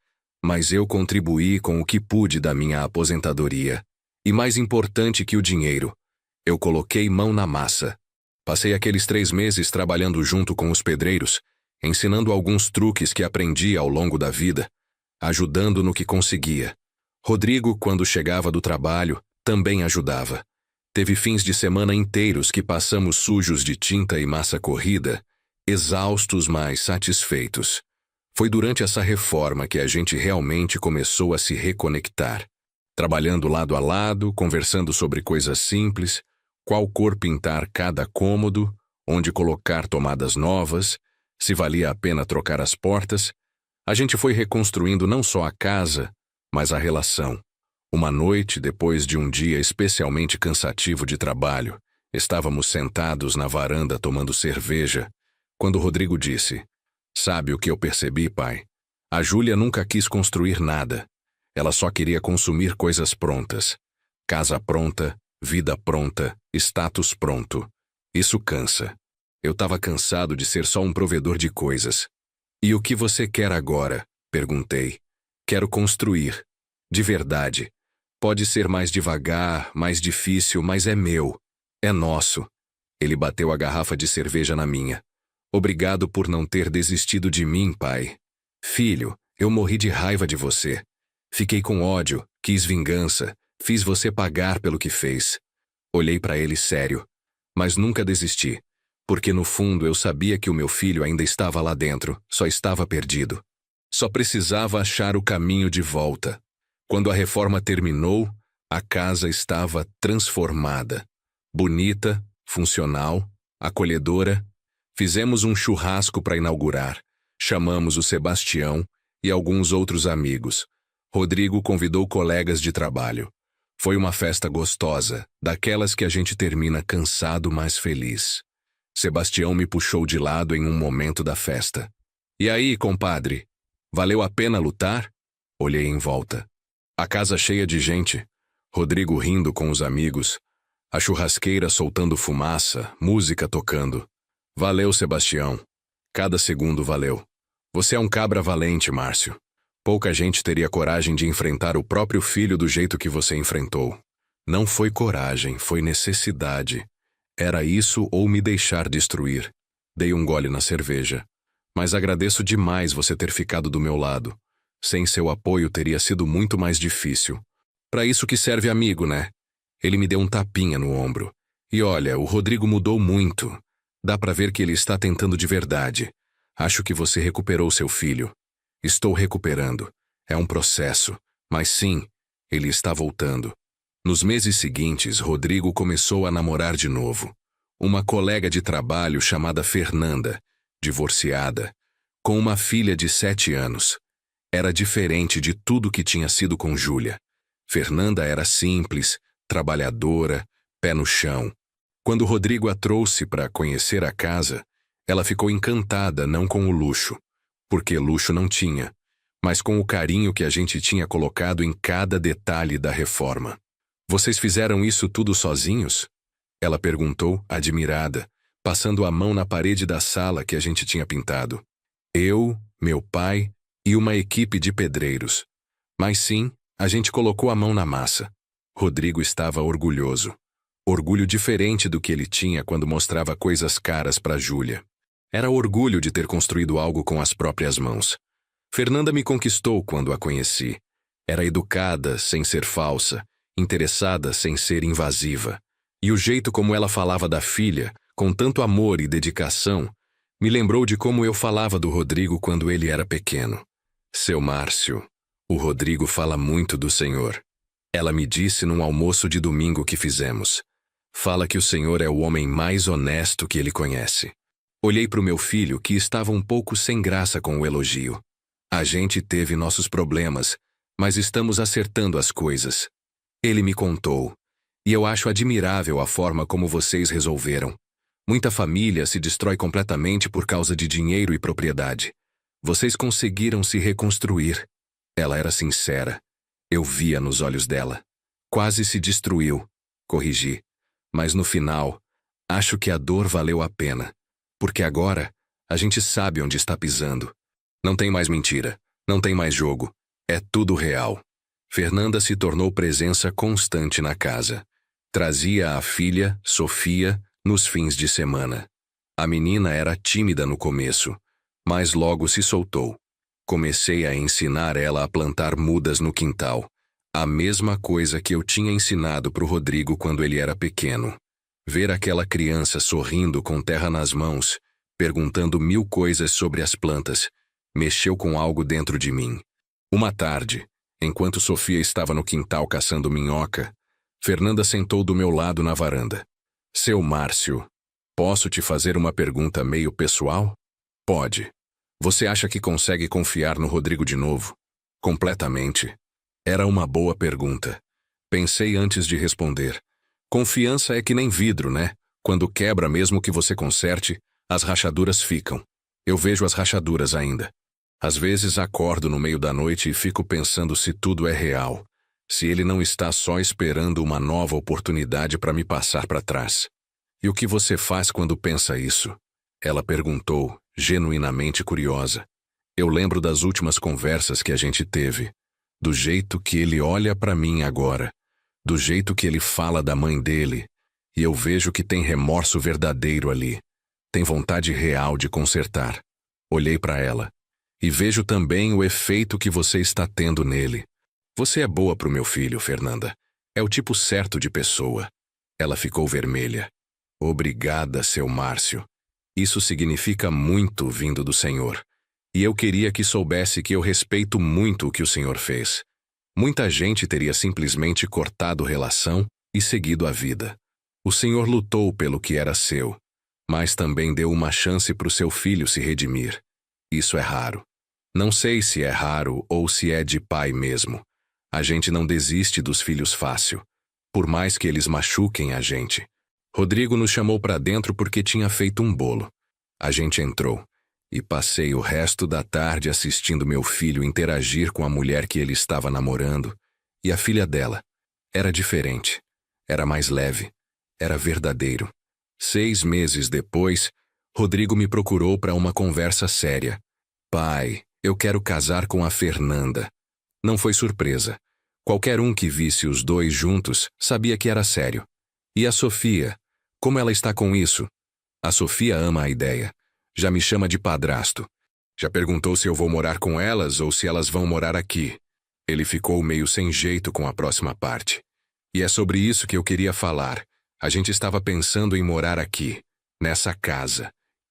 S1: mas eu contribuí com o que pude da minha aposentadoria. E mais importante que o dinheiro, eu coloquei mão na massa. Passei aqueles 3 meses trabalhando junto com os pedreiros, ensinando alguns truques que aprendi ao longo da vida, ajudando no que conseguia. Rodrigo, quando chegava do trabalho, também ajudava. Teve fins de semana inteiros que passamos sujos de tinta e massa corrida, exaustos, mas satisfeitos. Foi durante essa reforma que a gente realmente começou a se reconectar. Trabalhando lado a lado, conversando sobre coisas simples, qual cor pintar cada cômodo, onde colocar tomadas novas, se valia a pena trocar as portas, a gente foi reconstruindo não só a casa, mas a relação. Uma noite, depois de um dia especialmente cansativo de trabalho, estávamos sentados na varanda tomando cerveja, quando Rodrigo disse: "Sabe o que eu percebi, pai? A Júlia nunca quis construir nada. Ela só queria consumir coisas prontas. Casa pronta, vida pronta, status pronto. Isso cansa. Eu estava cansado de ser só um provedor de coisas. E o que você quer agora?" perguntei. "Quero construir. De verdade. Pode ser mais devagar, mais difícil, mas é meu. É nosso." Ele bateu a garrafa de cerveja na minha. "Obrigado por não ter desistido de mim, pai. Filho, eu morri de raiva de você. Fiquei com ódio, quis vingança, fiz você pagar pelo que fez." Olhei para ele sério, mas nunca desisti, porque no fundo eu sabia que o meu filho ainda estava lá dentro, só estava perdido. Só precisava achar o caminho de volta. Quando a reforma terminou, a casa estava transformada. Bonita, funcional, acolhedora. Fizemos um churrasco para inaugurar. Chamamos o Sebastião e alguns outros amigos. Rodrigo convidou colegas de trabalho. Foi uma festa gostosa, daquelas que a gente termina cansado, mas feliz. Sebastião me puxou de lado em um momento da festa. "E aí, compadre? Valeu a pena lutar?" Olhei em volta. A casa cheia de gente, Rodrigo rindo com os amigos, a churrasqueira soltando fumaça, música tocando. "Valeu, Sebastião. Cada segundo valeu. Você é um cabra valente, Márcio. Pouca gente teria coragem de enfrentar o próprio filho do jeito que você enfrentou. Não foi coragem, foi necessidade. Era isso ou me deixar destruir." Dei um gole na cerveja. "Mas agradeço demais você ter ficado do meu lado. Sem seu apoio teria sido muito mais difícil. Para isso que serve amigo, né?" Ele me deu um tapinha no ombro. "E olha, o Rodrigo mudou muito. Dá para ver que ele está tentando de verdade. Acho que você recuperou seu filho." "Estou recuperando. É um processo. Mas sim, ele está voltando." Nos meses seguintes, Rodrigo começou a namorar de novo. Uma colega de trabalho chamada Fernanda, divorciada, com uma filha de 7 anos. Era diferente de tudo que tinha sido com Júlia. Fernanda era simples, trabalhadora, pé no chão. Quando Rodrigo a trouxe para conhecer a casa, ela ficou encantada não com o luxo, porque luxo não tinha, mas com o carinho que a gente tinha colocado em cada detalhe da reforma. "Vocês fizeram isso tudo sozinhos?" ela perguntou, admirada, passando a mão na parede da sala que a gente tinha pintado. "Eu, meu pai e uma equipe de pedreiros. Mas sim, a gente colocou a mão na massa." Rodrigo estava orgulhoso. Orgulho diferente do que ele tinha quando mostrava coisas caras para Júlia. Era orgulho de ter construído algo com as próprias mãos. Fernanda me conquistou quando a conheci. Era educada, sem ser falsa, interessada, sem ser invasiva. E o jeito como ela falava da filha, com tanto amor e dedicação, me lembrou de como eu falava do Rodrigo quando ele era pequeno. "Seu Márcio, o Rodrigo fala muito do Senhor." Ela me disse num almoço de domingo que fizemos. "Fala que o Senhor é o homem mais honesto que ele conhece." Olhei para o meu filho, que estava um pouco sem graça com o elogio. "A gente teve nossos problemas, mas estamos acertando as coisas." Ele me contou. "E eu acho admirável a forma como vocês resolveram. Muita família se destrói completamente por causa de dinheiro e propriedade. Vocês conseguiram se reconstruir." Ela era sincera. Eu via nos olhos dela. "Quase se destruiu", corrigi. "Mas no final, acho que a dor valeu a pena. Porque agora, a gente sabe onde está pisando. Não tem mais mentira, não tem mais jogo. É tudo real." Fernanda se tornou presença constante na casa. Trazia a filha, Sofia, nos fins de semana. A menina era tímida no começo, mas logo se soltou. Comecei a ensinar ela a plantar mudas no quintal. A mesma coisa que eu tinha ensinado para o Rodrigo quando ele era pequeno. Ver aquela criança sorrindo com terra nas mãos, perguntando 1000 coisas sobre as plantas, mexeu com algo dentro de mim. Uma tarde, enquanto Sofia estava no quintal caçando minhoca, Fernanda sentou do meu lado na varanda. Seu Márcio, posso te fazer uma pergunta meio pessoal? Pode. Você acha que consegue confiar no Rodrigo de novo? Completamente. Era uma boa pergunta. Pensei antes de responder. Confiança é que nem vidro, né? Quando quebra, mesmo que você conserte, as rachaduras ficam. Eu vejo as rachaduras ainda. Às vezes acordo no meio da noite e fico pensando se tudo é real. Se ele não está só esperando uma nova oportunidade para me passar para trás. E o que você faz quando pensa isso? Ela perguntou, genuinamente curiosa. Eu lembro das últimas conversas que a gente teve. Do jeito que ele olha para mim agora. Do jeito que ele fala da mãe dele. E eu vejo que tem remorso verdadeiro ali. Tem vontade real de consertar. Olhei para ela. E vejo também o efeito que você está tendo nele. Você é boa pro meu filho, Fernanda. É o tipo certo de pessoa. Ela ficou vermelha. Obrigada, seu Márcio. Isso significa muito vindo do Senhor. E eu queria que soubesse que eu respeito muito o que o Senhor fez. Muita gente teria simplesmente cortado relação e seguido a vida. O Senhor lutou pelo que era seu, mas também deu uma chance para o seu filho se redimir. Isso é raro. Não sei se é raro ou se é de pai mesmo. A gente não desiste dos filhos fácil, por mais que eles machuquem a gente. Rodrigo nos chamou para dentro porque tinha feito um bolo. A gente entrou. E passei o resto da tarde assistindo meu filho interagir com a mulher que ele estava namorando e a filha dela. Era diferente. Era mais leve. Era verdadeiro. 6 meses depois, Rodrigo me procurou para uma conversa séria. Pai, eu quero casar com a Fernanda. Não foi surpresa. Qualquer um que visse os dois juntos sabia que era sério. E a Sofia? Como ela está com isso? A Sofia ama a ideia. Já me chama de padrasto. Já perguntou se eu vou morar com elas ou se elas vão morar aqui. Ele ficou meio sem jeito com a próxima parte. E é sobre isso que eu queria falar. A gente estava pensando em morar aqui, nessa casa.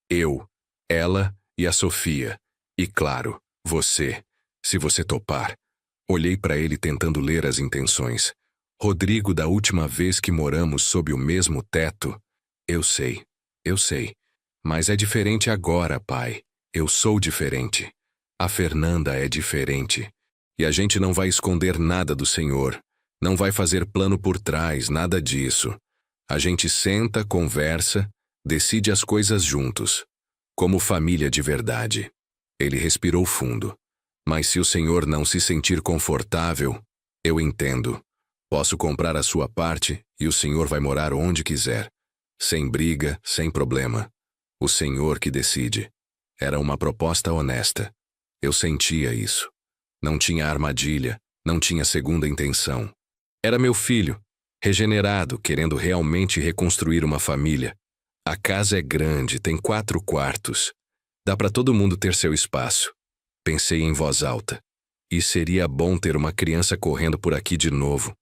S1: Eu, ela e a Sofia. E claro, você, se você topar. Olhei para ele tentando ler as intenções. Rodrigo, da última vez que moramos sob o mesmo teto. Eu sei. Mas é diferente agora, pai. Eu sou diferente. A Fernanda é diferente. E a gente não vai esconder nada do Senhor. Não vai fazer plano por trás, nada disso. A gente senta, conversa, decide as coisas juntos. Como família de verdade. Ele respirou fundo. Mas se o Senhor não se sentir confortável, eu entendo. Posso comprar a sua parte e o Senhor vai morar onde quiser. Sem briga, sem problema. O Senhor que decide. Era uma proposta honesta. Eu sentia isso. Não tinha armadilha, não tinha segunda intenção. Era meu filho, regenerado, querendo realmente reconstruir uma família. A casa é grande, tem 4 quartos. Dá para todo mundo ter seu espaço. Pensei em voz alta. E seria bom ter uma criança correndo por aqui de novo.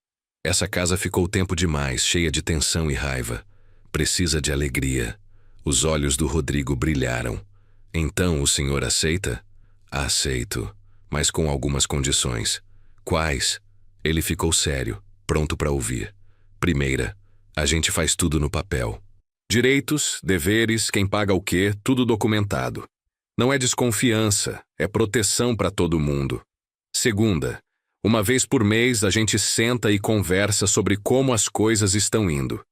S1: Essa casa ficou tempo demais, cheia de tensão e raiva. Precisa de alegria. Os olhos do Rodrigo brilharam. Então o senhor aceita? Aceito, mas com algumas condições. Quais? Ele ficou sério, pronto para ouvir. Primeira, a gente faz tudo no papel. Direitos, deveres, quem paga o quê, tudo documentado. Não é desconfiança, é proteção para todo mundo. Segunda, uma vez por mês a gente senta e conversa sobre como as coisas estão indo.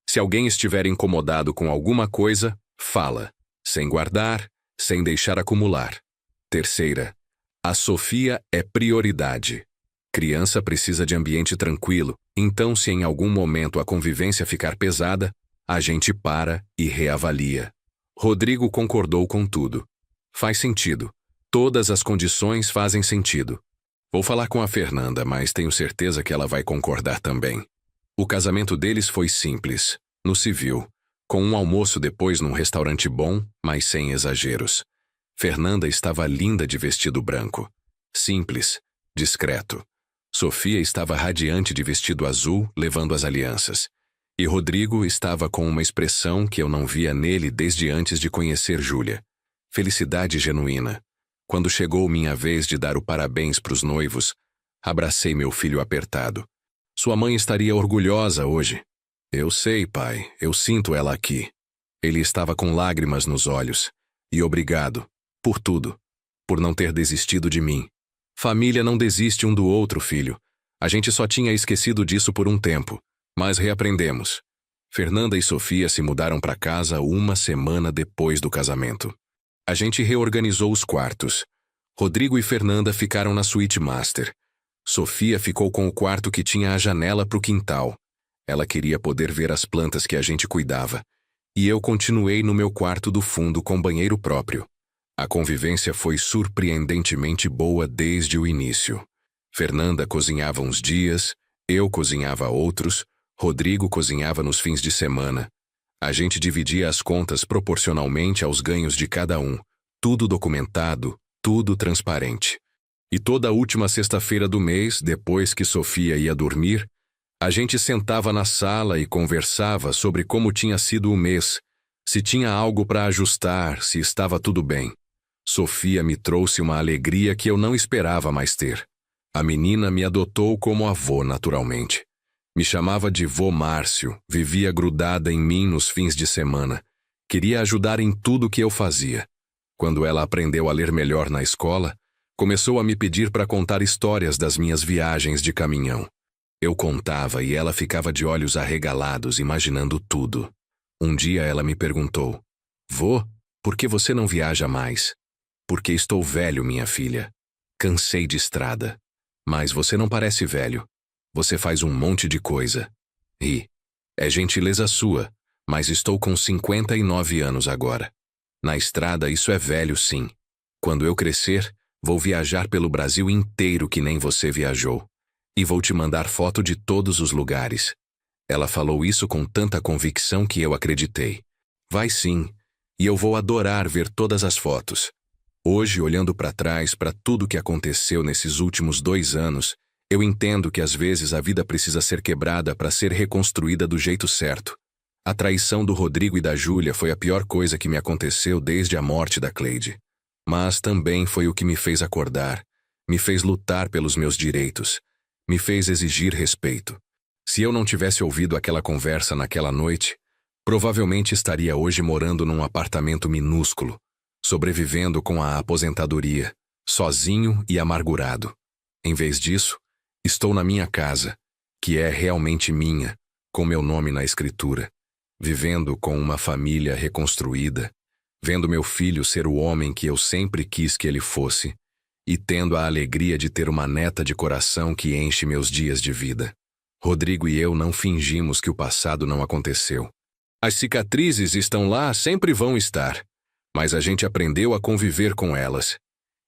S1: Se alguém estiver incomodado com alguma coisa, fala, sem guardar, sem deixar acumular. Terceira, a Sofia é prioridade. Criança precisa de ambiente tranquilo, então se em algum momento a convivência ficar pesada, a gente para e reavalia. Rodrigo concordou com tudo. Faz sentido. Todas as condições fazem sentido. Vou falar com a Fernanda, mas tenho certeza que ela vai concordar também. O casamento deles foi simples, no civil, com um almoço depois num restaurante bom, mas sem exageros. Fernanda estava linda de vestido branco. Simples, discreto. Sofia estava radiante de vestido azul, levando as alianças. E Rodrigo estava com uma expressão que eu não via nele desde antes de conhecer Júlia. Felicidade genuína. Quando chegou minha vez de dar o parabéns para os noivos, abracei meu filho apertado. Sua mãe estaria orgulhosa hoje. Eu sei, pai, eu sinto ela aqui. Ele estava com lágrimas nos olhos. E obrigado, por tudo, por não ter desistido de mim. Família não desiste um do outro, filho. A gente só tinha esquecido disso por um tempo, mas reaprendemos. Fernanda e Sofia se mudaram para casa uma semana depois do casamento. A gente reorganizou os quartos. Rodrigo e Fernanda ficaram na suíte master. Sofia ficou com o quarto que tinha a janela para o quintal. Ela queria poder ver as plantas que a gente cuidava. E eu continuei no meu quarto do fundo com banheiro próprio. A convivência foi surpreendentemente boa desde o início. Fernanda cozinhava uns dias, eu cozinhava outros, Rodrigo cozinhava nos fins de semana. A gente dividia as contas proporcionalmente aos ganhos de cada um, tudo documentado, tudo transparente. E toda última sexta-feira do mês, depois que Sofia ia dormir, a gente sentava na sala e conversava sobre como tinha sido o mês, se tinha algo para ajustar, se estava tudo bem. Sofia me trouxe uma alegria que eu não esperava mais ter. A menina me adotou como avô naturalmente. Me chamava de vô Márcio, vivia grudada em mim nos fins de semana. Queria ajudar em tudo que eu fazia. Quando ela aprendeu a ler melhor na escola, começou a me pedir para contar histórias das minhas viagens de caminhão. Eu contava e ela ficava de olhos arregalados, imaginando tudo. Um dia ela me perguntou: Vô, por que você não viaja mais? Porque estou velho, minha filha. Cansei de estrada. Mas você não parece velho. Você faz um monte de coisa. E é gentileza sua, mas estou com 59 anos agora. Na estrada isso é velho, sim. Quando eu crescer, vou viajar pelo Brasil inteiro que nem você viajou. E vou te mandar foto de todos os lugares. Ela falou isso com tanta convicção que eu acreditei. Vai sim, e eu vou adorar ver todas as fotos. Hoje, olhando para trás, para tudo que aconteceu nesses últimos 2 anos, eu entendo que às vezes a vida precisa ser quebrada para ser reconstruída do jeito certo. A traição do Rodrigo e da Júlia foi a pior coisa que me aconteceu desde a morte da Cleide. Mas também foi o que me fez acordar, me fez lutar pelos meus direitos, me fez exigir respeito. Se eu não tivesse ouvido aquela conversa naquela noite, provavelmente estaria hoje morando num apartamento minúsculo, sobrevivendo com a aposentadoria, sozinho e amargurado. Em vez disso, estou na minha casa, que é realmente minha, com meu nome na escritura, vivendo com uma família reconstruída, vendo meu filho ser o homem que eu sempre quis que ele fosse, e tendo a alegria de ter uma neta de coração que enche meus dias de vida. Rodrigo e eu não fingimos que o passado não aconteceu. As cicatrizes estão lá, sempre vão estar, mas a gente aprendeu a conviver com elas.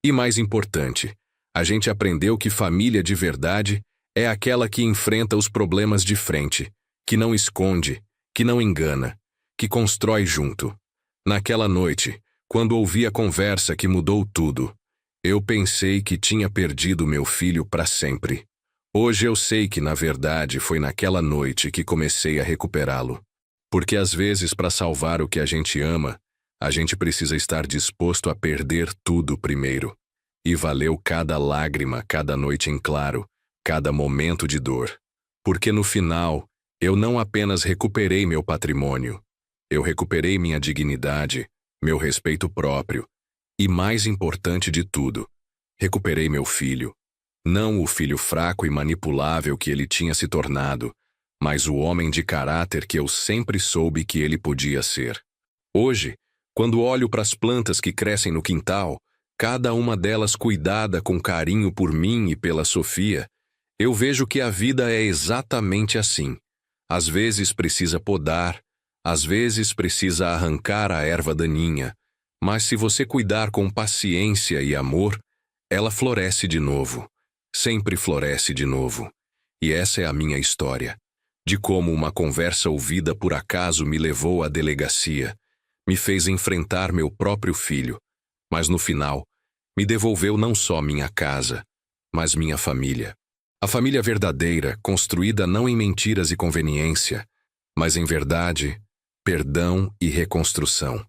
S1: E mais importante, a gente aprendeu que família de verdade é aquela que enfrenta os problemas de frente, que não esconde, que não engana, que constrói junto. Naquela noite, quando ouvi a conversa que mudou tudo, eu pensei que tinha perdido meu filho para sempre. Hoje eu sei que, na verdade, foi naquela noite que comecei a recuperá-lo. Porque às vezes, para salvar o que a gente ama, a gente precisa estar disposto a perder tudo primeiro. E valeu cada lágrima, cada noite em claro, cada momento de dor. Porque no final, eu não apenas recuperei meu patrimônio, eu recuperei minha dignidade, meu respeito próprio, e mais importante de tudo, recuperei meu filho. Não o filho fraco e manipulável que ele tinha se tornado, mas o homem de caráter que eu sempre soube que ele podia ser. Hoje, quando olho para as plantas que crescem no quintal, cada uma delas cuidada com carinho por mim e pela Sofia, eu vejo que a vida é exatamente assim. Às vezes precisa podar, às vezes precisa arrancar a erva daninha, mas se você cuidar com paciência e amor, ela floresce de novo. Sempre floresce de novo. E essa é a minha história. De como uma conversa ouvida por acaso me levou à delegacia, me fez enfrentar meu próprio filho, mas no final, me devolveu não só minha casa, mas minha família. A família verdadeira, construída não em mentiras e conveniência, mas em verdade, perdão e reconstrução.